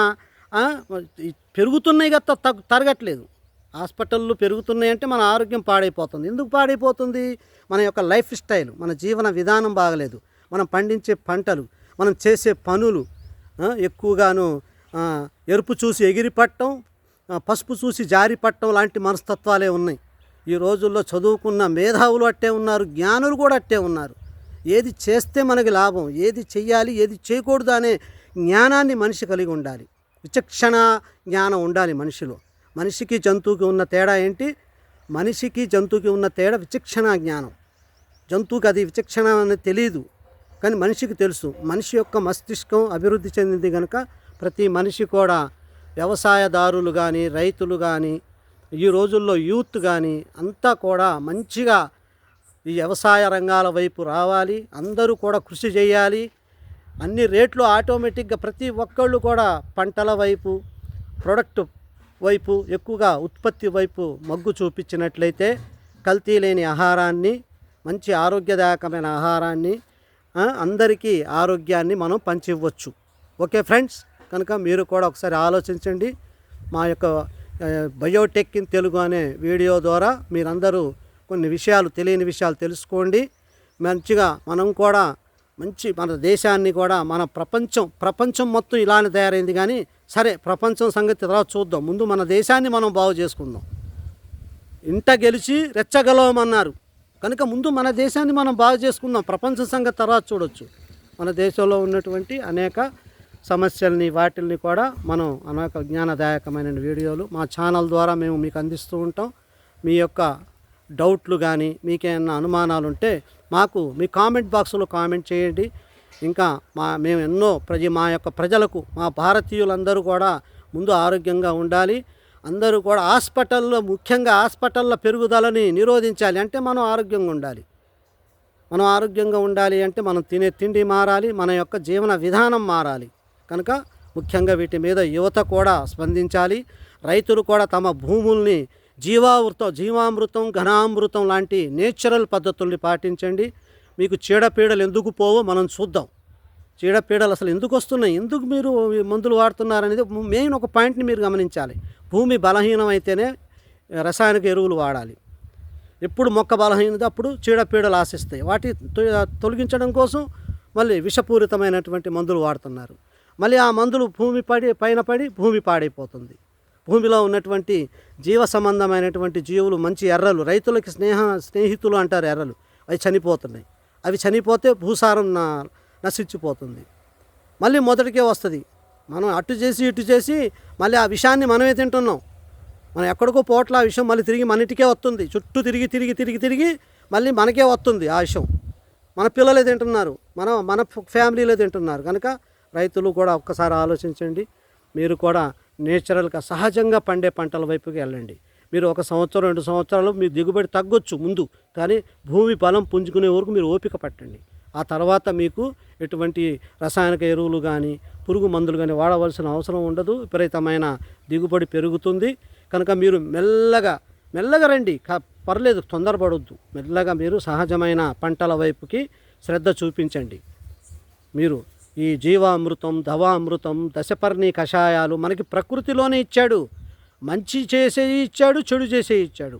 పెరుగుతున్నాయి కదా, తరగట్లేదు. హాస్పిటళ్ళు పెరుగుతున్నాయి అంటే మన ఆరోగ్యం పాడైపోతుంది. ఎందుకు పాడైపోతుంది? మన యొక్క లైఫ్ స్టైల్, మన జీవన విధానం బాగలేదు. మనం పండించే పంటలు, మనం చేసే పనులు ఎక్కువగాను ఎరుపు చూసి ఎగిరిపట్టడం, పసుపు చూసి జారిపట్టడం లాంటి మనస్తత్వాలే ఉన్నాయి. ఈ రోజుల్లో చదువుకున్న మేధావులు అట్టే ఉన్నారు, జ్ఞానులు కూడా అట్టే ఉన్నారు. ఏది చేస్తే మనకి లాభం, ఏది చెయ్యాలి, ఏది చేయకూడదు అనే జ్ఞానాన్ని మనిషి కలిగి ఉండాలి. విచక్షణ జ్ఞానం ఉండాలి మనిషిలో. మనిషికి జంతువుకి ఉన్న తేడా ఏంటి? మనిషికి జంతువుకి ఉన్న తేడా విచక్షణ జ్ఞానం. జంతువుకి అది విచక్షణ అనేది తెలియదు, కానీ మనిషికి తెలుసు. మనిషి యొక్క మస్తిష్కం అభివృద్ధి చెందింది కనుక ప్రతి మనిషి కూడా, వ్యవసాయదారులు కానీ, రైతులు కానీ, ఈ రోజుల్లో యూత్ కానీ అంతా కూడా మంచిగా ఈ వ్యవసాయ రంగాల వైపు రావాలి. అందరూ కూడా కృషి చేయాలి. అన్ని రేట్లు ఆటోమేటిక్గా ప్రతి ఒక్కళ్ళు కూడా పంటల వైపు, ప్రొడక్ట్ వైపు, ఎక్కువగా ఉత్పత్తి వైపు మొగ్గు చూపించినట్లయితే కల్తీ లేని ఆహారాన్ని, మంచి ఆరోగ్యదాయకమైన ఆహారాన్ని, అందరికీ ఆరోగ్యాన్ని మనం పంచివ్వచ్చు. ఓకే ఫ్రెండ్స్, కనుక మీరు కూడా ఒకసారి ఆలోచించండి. మా యొక్క బయోటెక్ ఇన్ తెలుగు అనే వీడియో ద్వారా మీరందరూ కొన్ని విషయాలు, తెలియని విషయాలు తెలుసుకోండి. మంచిగా మనం కూడా మన దేశాన్ని కూడా, మన ప్రపంచం మొత్తం ఇలానే తయారైంది. కానీ సరే, ప్రపంచం సంగతి తర్వాత చూద్దాం. ముందు మన దేశాన్ని మనం బాగు చేసుకుందాం. ఇంట గెలిచి రెచ్చగలవమన్నారు కనుక ముందు మన దేశాన్ని మనం బాగు చేసుకుందాం. ప్రపంచ సంగతి తర్వాత చూడొచ్చు. మన దేశంలో ఉన్నటువంటి అనేక సమస్యల్ని, వాటిల్ని కూడా మనం అనేక జ్ఞానదాయకమైన వీడియోలు మా ఛానల్ ద్వారా మేము మీకు అందిస్తూ ఉంటాం. మీ యొక్క డౌట్లు కానీ, మీకేమన్నా అనుమానాలు ఉంటే మాకు మీ కామెంట్ బాక్స్లో కామెంట్ చేయండి. ఇంకా మేము ఎన్నో మా యొక్క ప్రజలకు, మా భారతీయులందరూ కూడా ముందు ఆరోగ్యంగా ఉండాలి. అందరూ కూడా ముఖ్యంగా హాస్పిటల్ల పెరుగుదలని నిరోధించాలి. అంటే మనం ఆరోగ్యంగా ఉండాలి. మనం ఆరోగ్యంగా ఉండాలి అంటే మనం తినే తిండి మారాలి, మన యొక్క జీవన విధానం మారాలి. కనుక ముఖ్యంగా వీటి మీద యువత కూడా స్పందించాలి. రైతులు కూడా తమ భూముల్ని జీవామృతం, ఘనామృతం లాంటి నేచురల్ పద్ధతుల్ని పాటించండి. మీకు చీడపీడలు ఎందుకు పోవో మనం చూద్దాం. చీడపీడలు అసలు ఎందుకు వస్తున్నాయి, ఎందుకు మీరు మందులు వాడుతున్నారనేది మెయిన్ ఒక పాయింట్ని మీరు గమనించాలి. భూమి బలహీనం అయితేనే రసాయనిక ఎరువులు వాడాలి. ఎప్పుడు మొక్క బలహీనత అప్పుడు చీడపీడలు ఆశిస్తాయి. వాటి తొలగించడం కోసం మళ్ళీ విషపూరితమైనటువంటి మందులు వాడుతున్నారు. మళ్ళీ ఆ మందులు పైన పడి భూమి పాడైపోతుంది. భూమిలో ఉన్నటువంటి జీవ సంబంధమైనటువంటి జీవులు, మంచి ఎర్రలు, రైతులకి స్నేహితులు అంటారు ఎర్రలు, అవి చనిపోతున్నాయి. అవి చనిపోతే భూసారం నశించిపోతుంది. మళ్ళీ మొదటికే వస్తుంది. మనం అటు చేసి ఇటు చేసి మళ్ళీ ఆ విషయాన్ని మనమే తింటున్నాం. మనం ఎక్కడికో పోట్ల ఆ విషయం మళ్ళీ తిరిగి మన ఇంటికే వస్తుంది. చుట్టూ తిరిగి మళ్ళీ మనకే వస్తుంది ఆ విషయం. మన పిల్లలే తింటున్నారు, మన ఫ్యామిలీలో తింటున్నారు. కనుక రైతులు కూడా ఒక్కసారి ఆలోచించండి. మీరు కూడా నేచురల్గా సహజంగా పండే పంటల వైపుకి వెళ్ళండి. మీరు 1 సంవత్సరం 2 సంవత్సరాలు మీ దిగుబడి తగ్గొచ్చు ముందు, కానీ భూమి బలం పుంజుకునే వరకు మీరు ఓపిక పట్టండి. ఆ తర్వాత మీకు ఎటువంటి రసాయనిక ఎరువులు కానీ, పురుగు మందులు కానీ వాడవలసిన అవసరం ఉండదు. విపరీతమైన దిగుబడి పెరుగుతుంది. కనుక మీరు మెల్లగా రండి, పర్లేదు, తొందరపడొద్దు. మెల్లగా మీరు సహజమైన పంటల వైపుకి శ్రద్ధ చూపించండి. మీరు ఈ జీవామృతం, దవామృతం, దశపర్ణి కషాయాలు మనకి ప్రకృతిలోనే ఇచ్చాడు. మంచి చేసే ఇచ్చాడు, చెడు చేసే ఇచ్చాడు.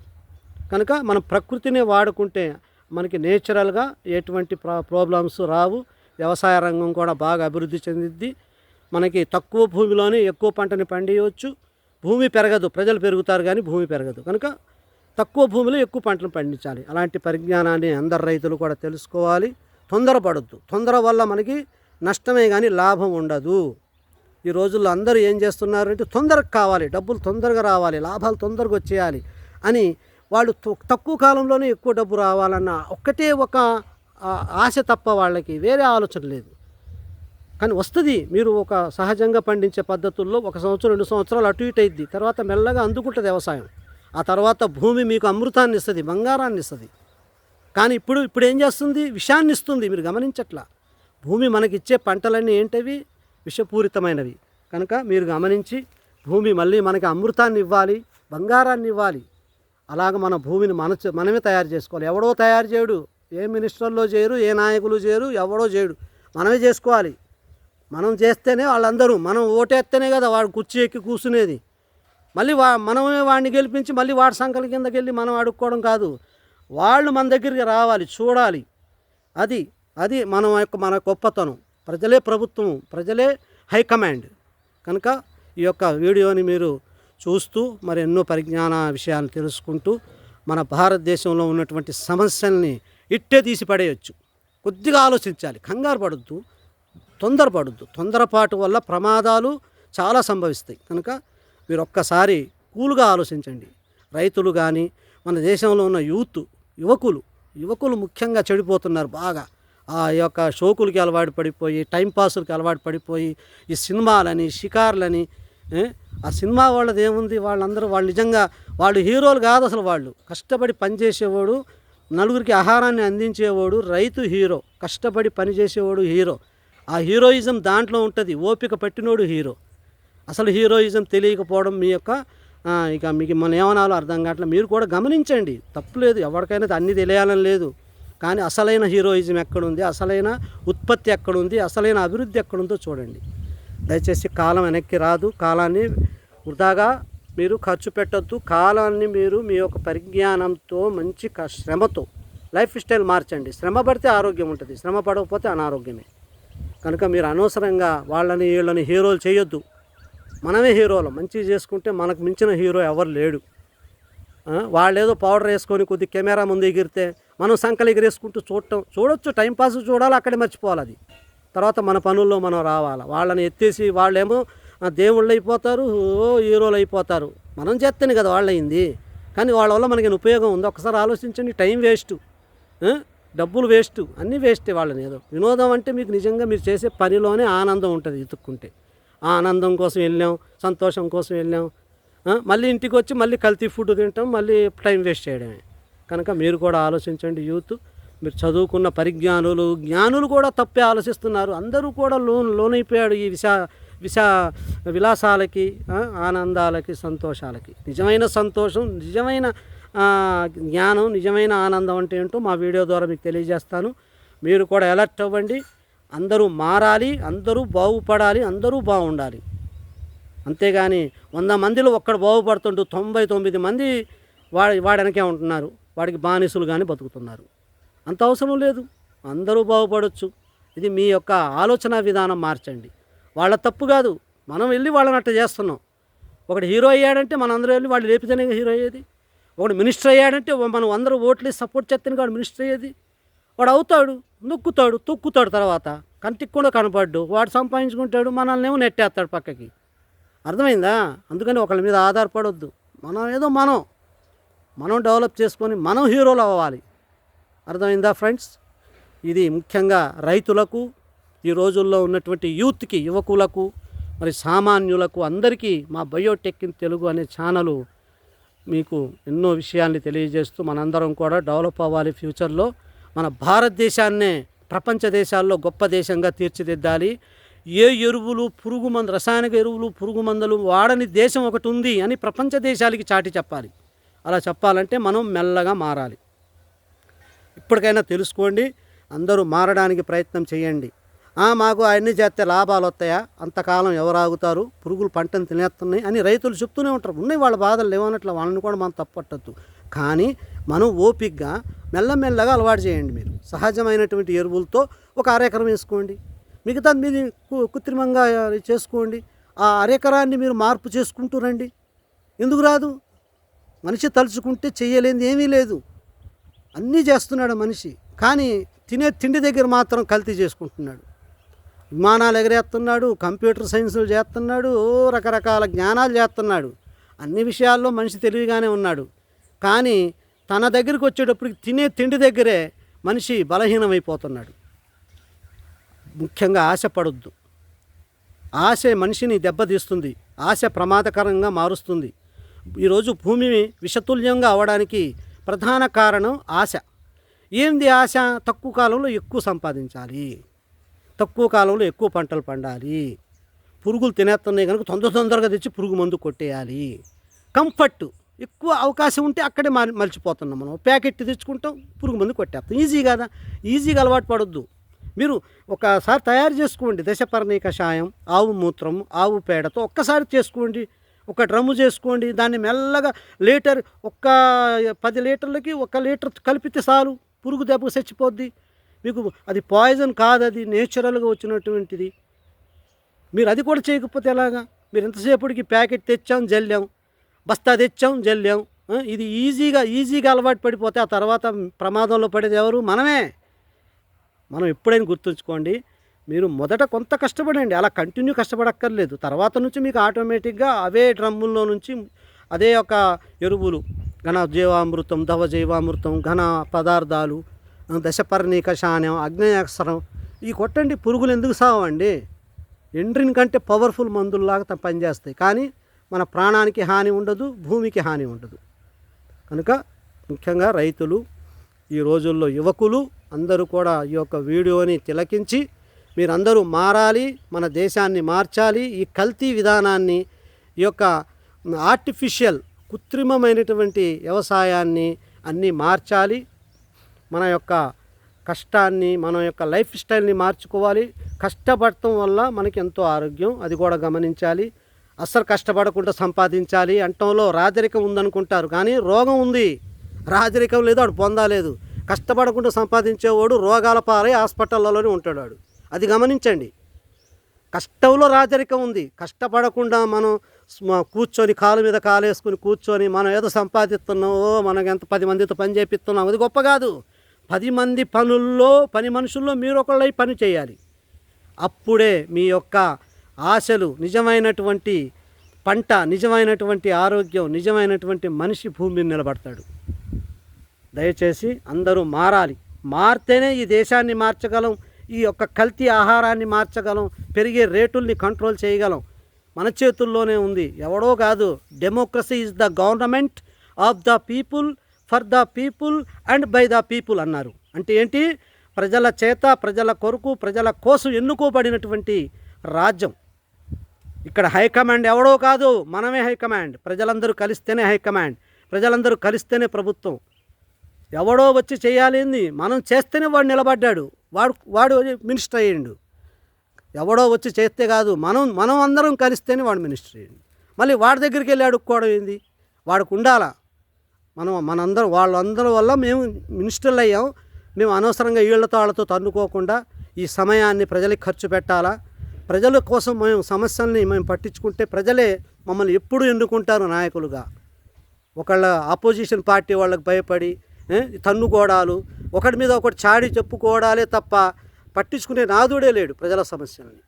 కనుక మనం ప్రకృతిని వాడుకుంటే మనకి నేచురల్గా ఎటువంటి ప్రాబ్లమ్స్ రావు. వ్యవసాయ రంగం కూడా బాగా అభివృద్ధి చెందిద్ది. మనకి తక్కువ భూమిలోనే ఎక్కువ పంటని పండియవచ్చు. భూమి పెరగదు, ప్రజలు పెరుగుతారు కానీ భూమి పెరగదు. కనుక తక్కువ భూమిలో ఎక్కువ పంటను పండించాలి. అలాంటి పరిజ్ఞానాన్ని అందరు రైతులు కూడా తెలుసుకోవాలి. తొందరపడొద్దు. తొందర వల్ల మనకి నష్టమే కానీ లాభం ఉండదు. ఈ రోజుల్లో అందరూ ఏం చేస్తున్నారంటే తొందరగా కావాలి, డబ్బులు తొందరగా రావాలి, లాభాలు తొందరగా వచ్చేయాలి అని వాళ్ళు తక్కువ కాలంలోనే ఎక్కువ డబ్బు రావాలన్న ఒక్కటే ఒక ఆశ తప్ప వాళ్ళకి వేరే ఆలోచన లేదు. కానీ వస్తుంది. మీరు ఒక సహజంగా పండించే పద్ధతుల్లో 1 సంవత్సరం 2 సంవత్సరాలు అటు ఇటు అయింది, తర్వాత మెల్లగా అందుకుంటుంది వ్యవసాయం. ఆ తర్వాత భూమి మీకు అమృతాన్ని ఇస్తుంది, బంగారాన్ని ఇస్తుంది. కానీ ఇప్పుడు ఏం చేస్తుంది? విషాన్ని ఇస్తుంది. మీరు గమనించట్లా. భూమి మనకిచ్చే పంటలన్నీ ఏంటవి? విషపూరితమైనవి. కనుక మీరు గమనించి భూమి మళ్ళీ మనకి అమృతాన్ని ఇవ్వాలి, బంగారాన్ని ఇవ్వాలి. అలాగ మన భూమిని మనమే తయారు చేసుకోవాలి. ఎవడో తయారు చేయడు. ఏ మినిస్టర్లో చేయరు, ఏ నాయకులు చేయరు, ఎవడో చేయడు. మనమే చేసుకోవాలి. మనం చేస్తేనే వాళ్ళందరూ, మనం ఓటేస్తేనే కదా వాడు కుర్చీ ఎక్కి కూర్చునేది. మళ్ళీ మనమే వాడిని గెలిపించి మళ్ళీ వాడి సంకల కిందకి వెళ్ళి మనం అడుక్కోవడం కాదు. వాళ్ళు మన దగ్గరికి రావాలి, చూడాలి. అది మన గొప్పతనం. ప్రజలే ప్రభుత్వం, ప్రజలే హైకమాండ్. కనుక ఈ యొక్క వీడియోని మీరు చూస్తూ మరి ఎన్నో పరిజ్ఞాన విషయాలు తెలుసుకుంటూ మన భారతదేశంలో ఉన్నటువంటి సమస్యల్ని ఇట్టే తీసి పడేయచ్చు. కొద్దిగా ఆలోచించాలి, కంగారు పడొద్దు, తొందరపడొద్దు. తొందరపాటు వల్ల ప్రమాదాలు చాలా సంభవిస్తాయి. కనుక మీరు ఒక్కసారి కూల్గా ఆలోచించండి. రైతులు కానీ మన దేశంలో ఉన్న యువకులు ముఖ్యంగా చెడిపోతున్నారు బాగా. ఆ యొక్క షోకులకి అలవాటు పడిపోయి, టైంపాసులకి అలవాటు పడిపోయి, ఈ సినిమాలని, షికార్లని. ఆ సినిమా వాళ్ళది ఏముంది? వాళ్ళు నిజంగా వాళ్ళు హీరోలు కాదు అసలు. వాళ్ళు కష్టపడి పనిచేసేవాడు, నలుగురికి ఆహారాన్ని అందించేవాడు రైతు హీరో. కష్టపడి పనిచేసేవాడు హీరో. ఆ హీరోయిజం దాంట్లో ఉంటుంది. ఓపిక పట్టినోడు హీరో. అసలు హీరోయిజం తెలియకపోవడం మీ యొక్క ఇక మీకు మనం ఏమనాలో అర్థం కావట్లేదు. మీరు కూడా గమనించండి, తప్పులేదు. ఎవరికైనా అన్నీ తెలియాలని లేదు. కానీ అసలైన హీరోయిజం ఎక్కడుంది, అసలైన ఉత్పత్తి ఎక్కడుంది, అసలైన అభివృద్ధి ఎక్కడుందో చూడండి. దయచేసి కాలం వెనక్కి రాదు. కాలాన్ని వృధాగా మీరు ఖర్చు పెట్టొద్దు. కాలాన్ని మీరు మీ యొక్క పరిజ్ఞానంతో మంచి శ్రమతో లైఫ్ స్టైల్ మార్చండి. శ్రమ పడితే ఆరోగ్యం ఉంటుంది, శ్రమ పడకపోతే అనారోగ్యమే. కనుక మీరు అనవసరంగా వీళ్ళని హీరోలు చేయొద్దు. మనమే హీరోలు. మంచిగా చేసుకుంటే మనకు మించిన హీరో ఎవరు లేడు. వాళ్ళేదో పౌడర్ వేసుకొని కొద్ది కెమెరా ముందు ఎగిరితే మనం సంకలు ఎగిరేసుకుంటూ చూడొచ్చు, టైంపాస్ చూడాలి, అక్కడే మర్చిపోవాలి. అది తర్వాత మన పనుల్లో మనం రావాలి. వాళ్ళని ఎత్తేసి వాళ్ళేమో దేవుళ్ళు అయిపోతారు, హీరోలు అయిపోతారు. మనం చేస్తేనే కదా వాళ్ళు అయింది. కానీ వాళ్ళ వల్ల మనకి ఉపయోగం ఉంది. ఒకసారి ఆలోచించండి. టైం వేస్ట్, డబ్బులు వేస్ట్, అన్నీ వేస్టే. వాళ్ళని ఏదో వినోదం అంటే మీకు నిజంగా మీరు చేసే పనిలోనే ఆనందం ఉంటుంది. ఎత్తుక్కుంటే ఆ ఆనందం కోసం వెళ్ళాం, సంతోషం కోసం వెళ్ళాం, మళ్ళీ ఇంటికి వచ్చి మళ్ళీ కల్తీ ఫుడ్ తింటాం, మళ్ళీ టైం వేస్ట్ చేయడమే. కనుక మీరు కూడా ఆలోచించండి. యూత్, మీరు చదువుకున్న జ్ఞానులు కూడా తప్పే ఆలోచిస్తున్నారు. అందరూ కూడా లోనైపోయాడు ఈ విలాసాలకి, ఆనందాలకి, సంతోషాలకి. నిజమైన సంతోషం, నిజమైన జ్ఞానం, నిజమైన ఆనందం అంటే ఏంటో మా వీడియో ద్వారా మీకు తెలియజేస్తాను. మీరు కూడా అలర్ట్ అవ్వండి. అందరూ మారాలి, అందరూ బాగుపడాలి, అందరూ బాగుండాలి. అంతేగాని 100 మందిలో ఒక్కడు బాగుపడుతుంటూ 99 మంది వాడి వెనకే ఉంటున్నారు. వాడికి బానిసలుగానే బతుకుతున్నారు. అంత అవసరం లేదు. అందరూ బాగుపడవచ్చు. ఇది మీ యొక్క ఆలోచన విధానం మార్చండి. వాళ్ళ తప్పు కాదు, మనం వెళ్ళి వాళ్ళని అట్ట చేస్తున్నాం. ఒకడు హీరో అయ్యాడంటే మనం అందరూ వెళ్ళి వాళ్ళు లేపితేనే హీరో అయ్యేది. ఒకడు మినిస్టర్ అయ్యాడంటే మనం అందరూ ఓట్లు సపోర్ట్ చేస్తేనే వాడు మినిస్టర్ అయ్యేది. వాడు అవుతాడు, నొక్కుతాడు, తొక్కుతాడు, తర్వాత కంటికి కూడా కనపడ్డు, వాడు సంపాదించుకుంటాడు, మనల్ని ఏమో నెట్టేస్తాడు పక్కకి. అర్థమైందా? అందుకని ఒకళ్ళ మీద ఆధారపడొద్దు. మనం డెవలప్ చేసుకొని మనం హీరోలు అవ్వాలి. అర్థమైందా ఫ్రెండ్స్? ఇది ముఖ్యంగా రైతులకు, ఈ రోజుల్లో ఉన్నటువంటి యూత్కి, యువకులకు, మరి సామాన్యులకు అందరికీ మా బయోటెక్ ఇన్ తెలుగు అనే ఛానలు మీకు ఎన్నో విషయాల్ని తెలియజేస్తూ మనందరం కూడా డెవలప్ అవ్వాలి. ఫ్యూచర్లో మన భారతదేశాన్నే ప్రపంచ దేశాల్లో గొప్ప దేశంగా తీర్చిదిద్దాలి. ఏ ఎరువులు, రసాయనిక ఎరువులు, పురుగు మందులు వాడని దేశం ఒకటి ఉంది అని ప్రపంచ దేశాలకి చాటి చెప్పాలి. అలా చెప్పాలంటే మనం మెల్లగా మారాలి. ఇప్పటికైనా తెలుసుకోండి. అందరూ మారడానికి ప్రయత్నం చేయండి. మాకు అవన్నీ చేస్తే లాభాలు వస్తాయా? అంతకాలం ఎవరు ఆగుతారు? పురుగులు పంటను తినేస్తున్నాయి అని రైతులు చెప్తూనే ఉంటారు. ఉన్నాయి వాళ్ళ బాధలు లేవనట్లు, వాళ్ళని కూడా మనం తప్పట్టద్దు. కానీ మనం ఓపికగా మెల్లమెల్లగా అలవాటు చేయండి. మీరు సహజమైనటువంటి ఎరువులతో ఒక అరెకరం వేసుకోండి, మిగతాది మీది కృత్రిమంగా చేసుకోండి. ఆ అరెకరాన్ని మీరు మార్పు చేసుకుంటూ రండి. ఎందుకు రాదు? మనిషి తలుచుకుంటే చెయ్యలేనిది ఏమీ లేదు, అన్నీ చేస్తున్నాడు మనిషి. కానీ తినే తిండి దగ్గర మాత్రం కల్తీ చేసుకుంటున్నాడు. విమానాలు ఎగరేస్తున్నాడు, కంప్యూటర్ సైన్సులు చేస్తున్నాడు, రకరకాల జ్ఞానాలు చేస్తున్నాడు. అన్ని విషయాల్లో మనిషి తెలివిగానే ఉన్నాడు. కానీ తన దగ్గరికి వచ్చేటప్పటికి తినే తిండి దగ్గరే మనిషి బలహీనమైపోతున్నాడు. ముఖ్యంగా ఆశపడొద్దు. ఆశ మనిషిని దెబ్బతీస్తుంది, ఆశ ప్రమాదకరంగా మారుస్తుంది. ఈరోజు భూమి విషతుల్యంగా అవడానికి ప్రధాన కారణం ఆశ. ఏంది ఆశ? తక్కువ కాలంలో ఎక్కువ సంపాదించాలి, తక్కువ కాలంలో ఎక్కువ పంటలు పండాలి, పురుగులు తినేస్తున్నాయి కనుక తొందరగా తెచ్చి పురుగు మందు కొట్టేయాలి. కంఫర్ట్, ఎక్కువ అవకాశం ఉంటే అక్కడే మర్చిపోతున్నాం. మనం ప్యాకెట్ తెచ్చుకుంటాం, పురుగు మందు కొట్టేస్తాం. ఈజీ కదా, ఈజీగా అలవాటు పడొద్దు. మీరు ఒకసారి తయారు చేసుకోండి. దశపర్ణి కషాయం, ఆవు మూత్రం, ఆవు పేడతో ఒక్కసారి చేసుకోండి. ఒక డ్రమ్ము చేసుకోండి. దాన్ని మెల్లగా లీటర్, 10 లీటర్లకి 1 లీటర్ కలిపితే చాలు, పురుగు దెబ్బకు చచ్చిపోద్ది. మీకు అది పాయిజన్ కాదు, అది నేచురల్గా వచ్చినటువంటిది. మీరు అది కూడా చేయకపోతే ఎలాగా? మీరు ఎంతసేపటికి ప్యాకెట్ తెచ్చాం జల్లాం, బస్తా తెచ్చాం జల్లాం. ఇది ఈజీగా అలవాటు పడిపోతే ఆ తర్వాత ప్రమాదంలో పడేది ఎవరు? మనమే. మనం ఎప్పుడైనా గుర్తుంచుకోండి, మీరు మొదట కొంత కష్టపడండి, అలా కంటిన్యూ కష్టపడక్కర్లేదు. తర్వాత నుంచి మీకు ఆటోమేటిక్గా అవే డ్రమ్ముల్లో నుంచి అదే ఒక ఎరువులు, ఘన జీవామృతం, దవ జీవామృతం, ఘన పదార్థాలు, దశపర్ణి కషాయం, అగ్నేయాస్త్రం ఇవి కొట్టండి. పురుగులు ఎందుకు సావండి? ఎండ్రిన్ కంటే పవర్ఫుల్ మందుల్లాగా పనిచేస్తాయి. కానీ మన ప్రాణానికి హాని ఉండదు, భూమికి హాని ఉండదు. కనుక ముఖ్యంగా రైతులు, ఈ రోజుల్లో యువకులు అందరూ కూడా ఈ యొక్క వీడియోని తిలకించి మీరందరూ మారాలి, మన దేశాన్ని మార్చాలి. ఈ కల్తీ విధానాన్ని, ఈ యొక్క ఆర్టిఫిషియల్ కృత్రిమమైనటువంటి వ్యవసాయాన్ని అన్నీ మార్చాలి. మన యొక్క కష్టాన్ని, మన యొక్క లైఫ్ స్టైల్ని మార్చుకోవాలి. కష్టపడటం వల్ల మనకి ఎంతో ఆరోగ్యం, అది కూడా గమనించాలి. అస్సలు కష్టపడకుండా సంపాదించాలి అంటంలో రాజరికం ఉందనుకుంటారు, కానీ రోగం ఉంది. రాజరికం లేదు, వాడు పొందలేదు. కష్టపడకుండా సంపాదించేవాడు రోగాల పాలై హాస్పిటల్లోనే ఉంటాడు వాడు. అది గమనించండి. కష్టంలో రాజరికం ఉంది. కష్టపడకుండా మనం కూర్చొని కాలు మీద కాలేసుకుని కూర్చొని మనం ఏదో సంపాదిస్తున్నామో, మనకు ఎంత 10 మందితో పని చేపిస్తున్నాం, అది గొప్ప కాదు. 10 మంది పని మనుషుల్లో మీరు ఒకళ్ళై పని చేయాలి. అప్పుడే మీ యొక్క ఆశలు, నిజమైనటువంటి పంట, నిజమైనటువంటి ఆరోగ్యం, నిజమైనటువంటి మనిషి భూమి మీద నిలబడతాడు. దయచేసి అందరూ మారాలి. మారితేనే ఈ దేశాన్ని మార్చగలం, ఈ యొక్క కల్తీ ఆహారాన్ని మార్చగలం, పెరిగే రేటుల్ని కంట్రోల్ చేయగలం. మన చేతుల్లోనే ఉంది, ఎవడో కాదు. Democracy is the government of the people, for the people and by the people అన్నారు. అంటే ఏంటి? ప్రజల చేత, ప్రజల కొరకు, ప్రజల కోసం ఎన్నుకోబడినటువంటి రాజ్యం. ఇక్కడ హైకమాండ్ ఎవడో కాదు, మనమే హైకమాండ్. ప్రజలందరూ కలిస్తేనే హైకమాండ్, ప్రజలందరూ కలిస్తేనే ప్రభుత్వం. ఎవడో వచ్చి చేయాలింది, మనం చేస్తేనే వాడు నిలబడ్డాడు, వాడు మినిస్టర్ అయ్యిండు. ఎవడో వచ్చి చేస్తే కాదు, మనం అందరం కలిస్తేనే వాడు మినిస్టర్ అయ్యిండు. మళ్ళీ వాడి దగ్గరికి వెళ్ళి అడుక్కోవడం ఏంది? వాడికి ఉండాలా. మనందరం, వాళ్ళందరి వల్ల మేము మినిస్టర్లు అయ్యాం. మేము అనవసరంగా వీళ్ళతో వాళ్ళతో తన్నుకోకుండా ఈ సమయాన్ని ప్రజలకు ఖర్చు పెట్టాలా. ప్రజల కోసం సమస్యల్ని మేము పట్టించుకుంటే ప్రజలే మమ్మల్ని ఎప్పుడు ఎన్నుకుంటారు నాయకులుగా. ఒకళ్ళ ఆపోజిషన్ పార్టీ వాళ్ళకి భయపడి తన్నుకోవడాలు, ఒకటి మీద ఒకటి చాడి చెప్పుకోవడాలే తప్ప పట్టించుకునే నాదుడే లేడు ప్రజల సమస్యల్ని.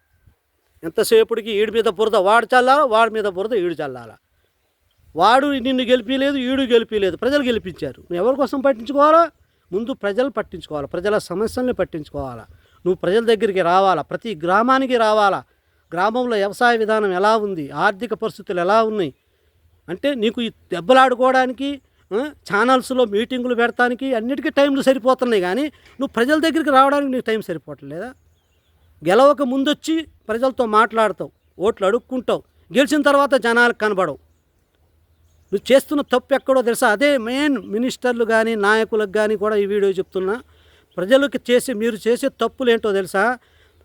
ఎంతసేపటికి ఈడి మీద బురద వాడు చల్లాలా, వాడి మీద బురద ఈడు చల్లాలా. వాడు నిన్ను గెలిపిలేదు, ఈడు గెలిపిలేదు, ప్రజలు గెలిపించారు. నువ్వు ఎవరి కోసం పట్టించుకోవాలా? ముందు ప్రజలు పట్టించుకోవాలా, ప్రజల సమస్యల్ని పట్టించుకోవాలా. నువ్వు ప్రజల దగ్గరికి రావాలా, ప్రతి గ్రామానికి రావాలా. గ్రామంలో వ్యవసాయ విధానం ఎలా ఉంది, ఆర్థిక పరిస్థితులు ఎలా ఉన్నాయి అంటే నీకు ఈ దెబ్బలాడుకోవడానికి, ఛానల్స్లో మీటింగులు పెడతానికి అన్నిటికీ టైంలు సరిపోతున్నాయి. కానీ నువ్వు ప్రజల దగ్గరికి రావడానికి నీకు టైం సరిపోవట్లేదా? గెలవక ముందొచ్చి ప్రజలతో మాట్లాడతావు, ఓట్లు అడుక్కుంటావు, గెలిచిన తర్వాత జనాలకు కనబడవు. నువ్వు చేస్తున్న తప్పు ఎక్కడో తెలుసా? అదే మెయిన్. మినిస్టర్లు కానీ నాయకులకు కానీ కూడా ఈ వీడియో చెప్తున్నా, ప్రజలకు మీరు చేసే తప్పులు ఏంటో తెలుసా?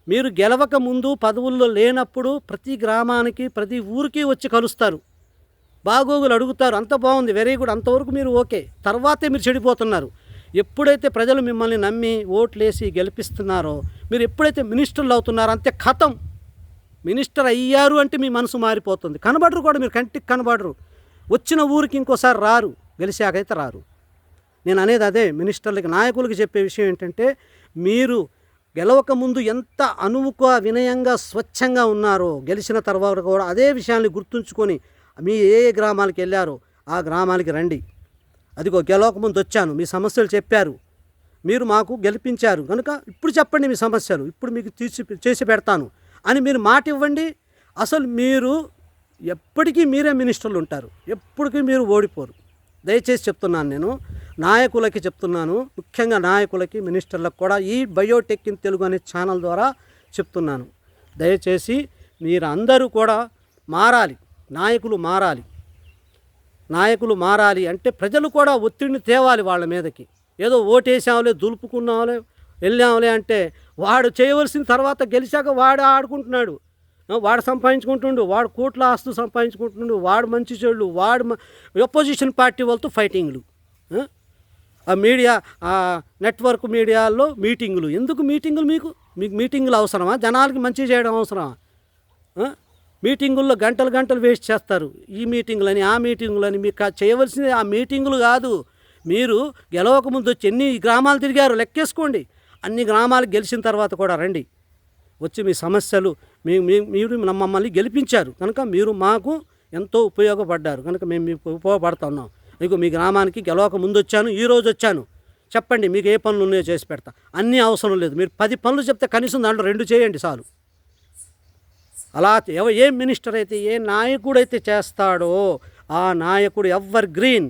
మీరు గెలవక ముందు, పదవుల్లో లేనప్పుడు ప్రతి గ్రామానికి, ప్రతి ఊరికి వచ్చి కలుస్తారు. బాగోగులు అడుగుతారు, అంత బాగుంది, వెరీ గుడ్, అంతవరకు మీరు ఓకే. తర్వాతే మీరు చెడిపోతున్నారు. ఎప్పుడైతే ప్రజలు మిమ్మల్ని నమ్మి ఓట్లేసి గెలిపిస్తున్నారో, మీరు ఎప్పుడైతే మినిస్టర్లు అవుతున్నారో అంతే ఖతం. మినిస్టర్ అయ్యారు అంటే మీ మనసు మారిపోతుంది. కనబడరు కూడా, మీరు కంటికి కనబడరు. వచ్చిన ఊరికి ఇంకోసారి రారు, గెలిచాకైతే రారు. నేను అనేది అదే మినిస్టర్లకి, నాయకులకి చెప్పే విషయం ఏంటంటే, మీరు గెలవక ముందు ఎంత అనువుగా, వినయంగా, స్వచ్ఛంగా ఉన్నారో, గెలిచిన తర్వాత కూడా అదే విషయాన్ని గుర్తుంచుకొని మీ ఏ గ్రామాలకు వెళ్ళారో ఆ గ్రామాలకి రండి. అదిగో గెలవక ముందు వచ్చాను, మీ సమస్యలు చెప్పారు, మీరు మాకు గెలిపించారు కనుక ఇప్పుడు చెప్పండి మీ సమస్యలు, ఇప్పుడు మీకు చేసి పెడతాను అని మీరు మాట ఇవ్వండి. అసలు మీరు ఎప్పటికీ మీరే మినిస్టర్లు ఉంటారు, ఎప్పటికీ మీరు ఓడిపోరు. దయచేసి చెప్తున్నాను, నేను నాయకులకి చెప్తున్నాను, ముఖ్యంగా నాయకులకి, మినిస్టర్లకు కూడా ఈ బయోటెక్ ఇన్ తెలుగు అనే ఛానల్ ద్వారా చెప్తున్నాను. దయచేసి మీరు అందరూ కూడా మారాలి, నాయకులు మారాలి. నాయకులు మారాలి అంటే ప్రజలు కూడా ఒత్తిడిని తేవాలి వాళ్ళ మీదకి. ఏదో ఓటేసాంలే, దులుపుకున్నాంలే, వెళ్ళాంలే అంటే వాడు చేయవలసిన తర్వాత గెలిచాక వాడు ఆడుకుంటున్నాడు, వాడు సంపాదించుకుంటుండు, వాడు కోట్ల ఆస్తులు సంపాదించుకుంటుండు, వాడు మంచి చెడు, వాడు అపోజిషన్ పార్టీ వాళ్ళతో ఫైటింగ్లు, ఆ మీడియా, ఆ నెట్వర్క్ మీడియాల్లో మీటింగులు. ఎందుకు మీటింగులు? మీకు మీటింగులు అవసరమా? జనాలకి మంచి చేయడం అవసరమా? మీటింగుల్లో గంటలు గంటలు వేస్ట్ చేస్తారు, ఈ మీటింగులని ఆ మీటింగులని. మీకు చేయవలసింది ఆ మీటింగులు కాదు. మీరు గెలవక ముందు వచ్చి ఎన్ని గ్రామాలు తిరిగారు లెక్కేసుకోండి. అన్ని గ్రామాలు గెలిచిన తర్వాత కూడా రండి, వచ్చి మీ సమస్యలు, మీరు మమ్మల్ని గెలిపించారు కనుక మీరు మాకు ఎంతో ఉపయోగపడ్డారు కనుక మేము మీకు ఉపయోగపడుతున్నాం. మీకు మీ గ్రామానికి గెలవక ముందు వచ్చాను, ఈరోజు వచ్చాను, చెప్పండి మీకు ఏ పనులు ఉన్నాయో చేసి పెడతా. అన్నీ అవసరం లేదు, మీరు 10 పనులు చెప్తే కనీసం దాంట్లో 2 చేయండి చాలు. అలా ఏ మినిస్టర్ అయితే, ఏ నాయకుడైతే చేస్తాడో ఆ నాయకుడు ఎవర్ గ్రీన్.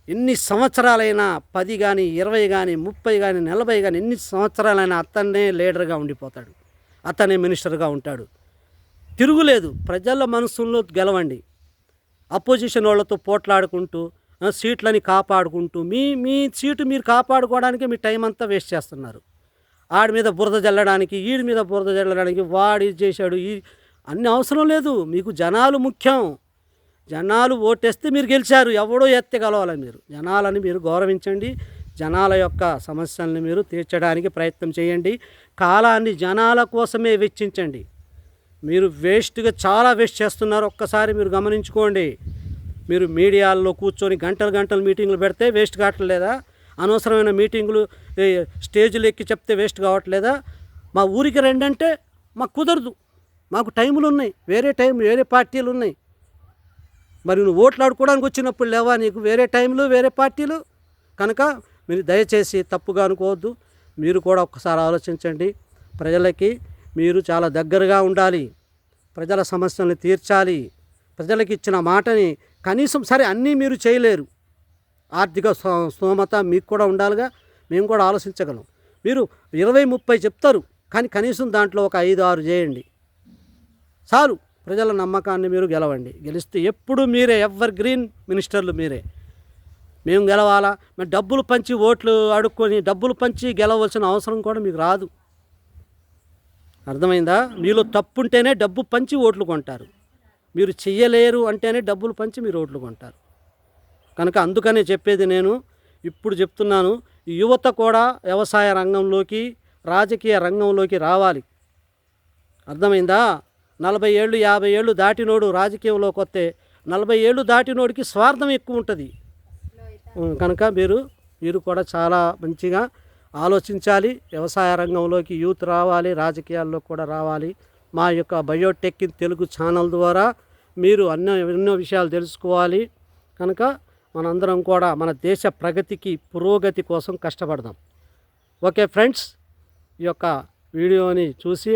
ఎన్ని సంవత్సరాలైనా, 10 కానీ 20 కానీ 30 కానీ 40 కానీ ఎన్ని సంవత్సరాలైనా అతన్నే లీడర్గా ఉండిపోతాడు, అతనే మినిస్టర్గా ఉంటాడు. తిరుగులేదు. ప్రజల మనసుల్లో గెలవండి. అపోజిషన్ వాళ్ళతో పోట్లాడుకుంటూ, సీట్లని కాపాడుకుంటూ, మీ సీటు మీరు కాపాడుకోవడానికే మీ టైం అంతా వేస్ట్ చేస్తున్నారు. ఆడి మీద బురద జల్లడానికి, వీడి మీద బురద జల్లడానికి, వాడు ఇది చేశాడు, అన్ని అవసరం లేదు. మీకు జనాలు ముఖ్యం. జనాలు ఓటేస్తే మీరు గెలిచారు, ఎవడో ఎత్తే గెలవాలి. మీరు జనాలని మీరు గౌరవించండి, జనాల యొక్క సమస్యల్ని మీరు తీర్చడానికి ప్రయత్నం చేయండి. కాలాన్ని జనాల కోసమే వెచ్చించండి. మీరు వేస్ట్గా చాలా వేస్ట్ చేస్తున్నారు, ఒక్కసారి మీరు గమనించుకోండి. మీరు మీడియాల్లో కూర్చొని గంటలు గంటలు మీటింగులు పెడితే వేస్ట్ కావట్లేదా? అనవసరమైన మీటింగులు స్టేజ్లు ఎక్కి చెప్తే వేస్ట్ కావట్లేదా? మా ఊరికి రండి అంటే మాకు కుదరదు, మాకు టైములు ఉన్నాయి, వేరే పార్టీలు ఉన్నాయి. మరి నువ్వు ఓట్లాడుకోవడానికి వచ్చినప్పుడు లేవా నీకు వేరే టైంలు, వేరే పార్టీలు? కనుక మీరు దయచేసి తప్పుగా అనుకోవద్దు. మీరు కూడా ఒక్కసారి ఆలోచించండి. ప్రజలకి మీరు చాలా దగ్గరగా ఉండాలి, ప్రజల సమస్యలను తీర్చాలి. ప్రజలకు ఇచ్చిన మాటని కనీసం, సరే అన్నీ మీరు చేయలేరు, ఆర్థిక స్తోమత మీకు కూడా ఉండాలిగా, మేము కూడా ఆలోచించగలం. మీరు 20-30 చెప్తారు, కానీ కనీసం దాంట్లో ఒక 5-6 చేయండి చాలు. ప్రజల నమ్మకాన్ని మీరు గెలవండి. గెలిస్తే ఎప్పుడు మీరే ఎవర్ గ్రీన్ మినిస్టర్లు మీరే. మేము గెలవాలా? మేము డబ్బులు పంచి ఓట్లు అడుక్కొని డబ్బులు పంచి గెలవలసిన అవసరం కూడా మీకు రాదు. అర్థమైందా? మీలో తప్పు ఉంటేనే డబ్బు పంచి ఓట్లు కొంటారు, మీరు చెయ్యలేరు అంటేనే డబ్బులు పంచి మీరు ఓట్లు కొంటారు. కనుక అందుకనే చెప్పేది, నేను ఇప్పుడు చెప్తున్నాను, యువత కూడా వ్యవసాయ రంగంలోకి, రాజకీయ రంగంలోకి రావాలి. అర్థమైందా? 40 ఏళ్ళు 50 ఏళ్ళు దాటినోడు రాజకీయంలోకి వస్తే 40 ఏళ్ళు దాటినోడికి స్వార్థం ఎక్కువ ఉంటుంది. కనుక మీరు కూడా చాలా మంచిగా ఆలోచించాలి. వ్యవసాయ రంగంలోకి యూత్ రావాలి, రాజకీయాల్లో కూడా రావాలి. మా యొక్క బయోటెక్ ఇన్ తెలుగు ఛానల్ ద్వారా మీరు ఎన్నో విషయాలు తెలుసుకోవాలి. కనుక మనందరం కూడా మన దేశ ప్రగతికి, పురోగతి కోసం కష్టపడదాం. ఓకే ఫ్రెండ్స్, ఈ యొక్క వీడియోని చూసి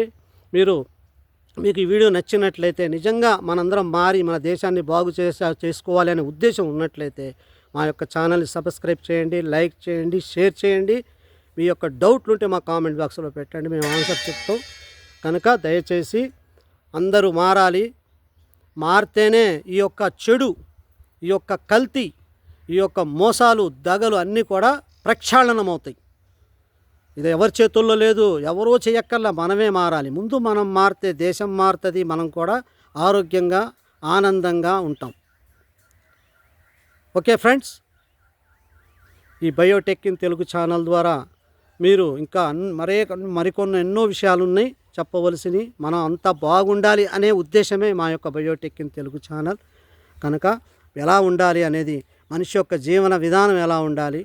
మీకు ఈ వీడియో నచ్చినట్లయితే, నిజంగా మనందరం మారి మన దేశాన్ని బాగు చేసుకోవాలి అనే ఉద్దేశం ఉన్నట్లయితే మా యొక్క ఛానల్ని సబ్స్క్రైబ్ చేయండి, లైక్ చేయండి, షేర్ చేయండి. మీ యొక్క డౌట్లు ఉంటే మా కామెంట్ బాక్స్లో పెట్టండి, మేము ఆన్సర్ చెప్తాం. కనుక దయచేసి అందరూ మారాలి. మారితేనే ఈ యొక్క చెడు, ఈ యొక్క కల్తీ, ఈ యొక్క మోసాలు, దగలు అన్నీ కూడా ప్రక్షాళనమవుతాయి. ఇది ఎవరి చేతుల్లో లేదు, ఎవరో చేయక్కర్లా, మనమే మారాలి. ముందు మనం మారితే దేశం మారుతుంది, మనం కూడా ఆరోగ్యంగా ఆనందంగా ఉంటాం. ఓకే ఫ్రెండ్స్, ఈ బయోటెక్ ఇన్ తెలుగు ఛానల్ ద్వారా మీరు ఇంకా మరికొన్ని ఎన్నో విషయాలు ఉన్నాయి చెప్పవలసినవి. మనం అంతా బాగుండాలి అనే ఉద్దేశమే మా యొక్క బయోటెక్ ఇన్ తెలుగు ఛానల్. కనుక ఎలా ఉండాలి అనేది, మనిషి యొక్క జీవన విధానం ఎలా ఉండాలి,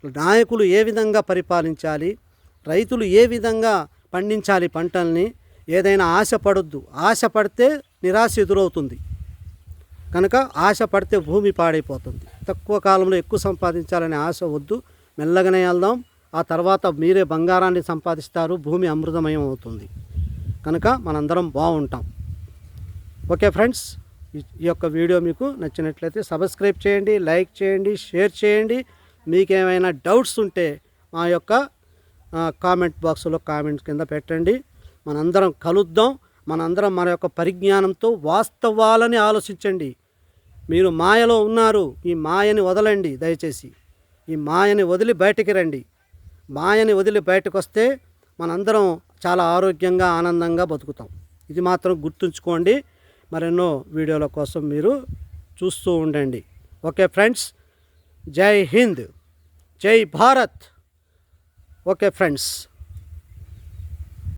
నాయకులు ఏ విధంగా పరిపాలించాలి, రైతులు ఏ విధంగా పండించాలి పంటల్ని, ఏదైనా ఆశపడొద్దు. ఆశపడితే నిరాశ ఎదురవుతుంది. కనుక ఆశ పడితే భూమి పాడైపోతుంది. తక్కువ కాలంలో ఎక్కువ సంపాదించాలనే ఆశ వద్దు. మెల్లగానే వెళ్దాం. ఆ తర్వాత మీరే బంగారాన్ని సంపాదిస్తారు, భూమి అమృతమయం అవుతుంది. కనుక మనందరం బాగుంటాం. ఓకే ఫ్రెండ్స్, ఈ యొక్క వీడియో మీకు నచ్చినట్లయితే సబ్స్క్రైబ్ చేయండి, లైక్ చేయండి, షేర్ చేయండి. మీకేమైనా డౌట్స్ ఉంటే మా యొక్క కామెంట్ బాక్స్లో కామెంట్స్ కింద పెట్టండి. మనందరం కలుద్దాం. మనందరం మన యొక్క పరిజ్ఞానంతో వాస్తవాలని ఆలోచించండి. మీరు మాయలో ఉన్నారు, ఈ మాయని వదలండి. దయచేసి ఈ మాయని వదిలి బయటికి రండి. మాయని వదిలి బయటకు వస్తే మనందరం చాలా ఆరోగ్యంగా ఆనందంగా బతుకుతాం. ఇది మాత్రం గుర్తుంచుకోండి. మరెన్నో వీడియోల కోసం మీరు చూస్తూ ఉండండి. ఓకే ఫ్రెండ్స్, జై హింద్, జై భారత్. Okay friends.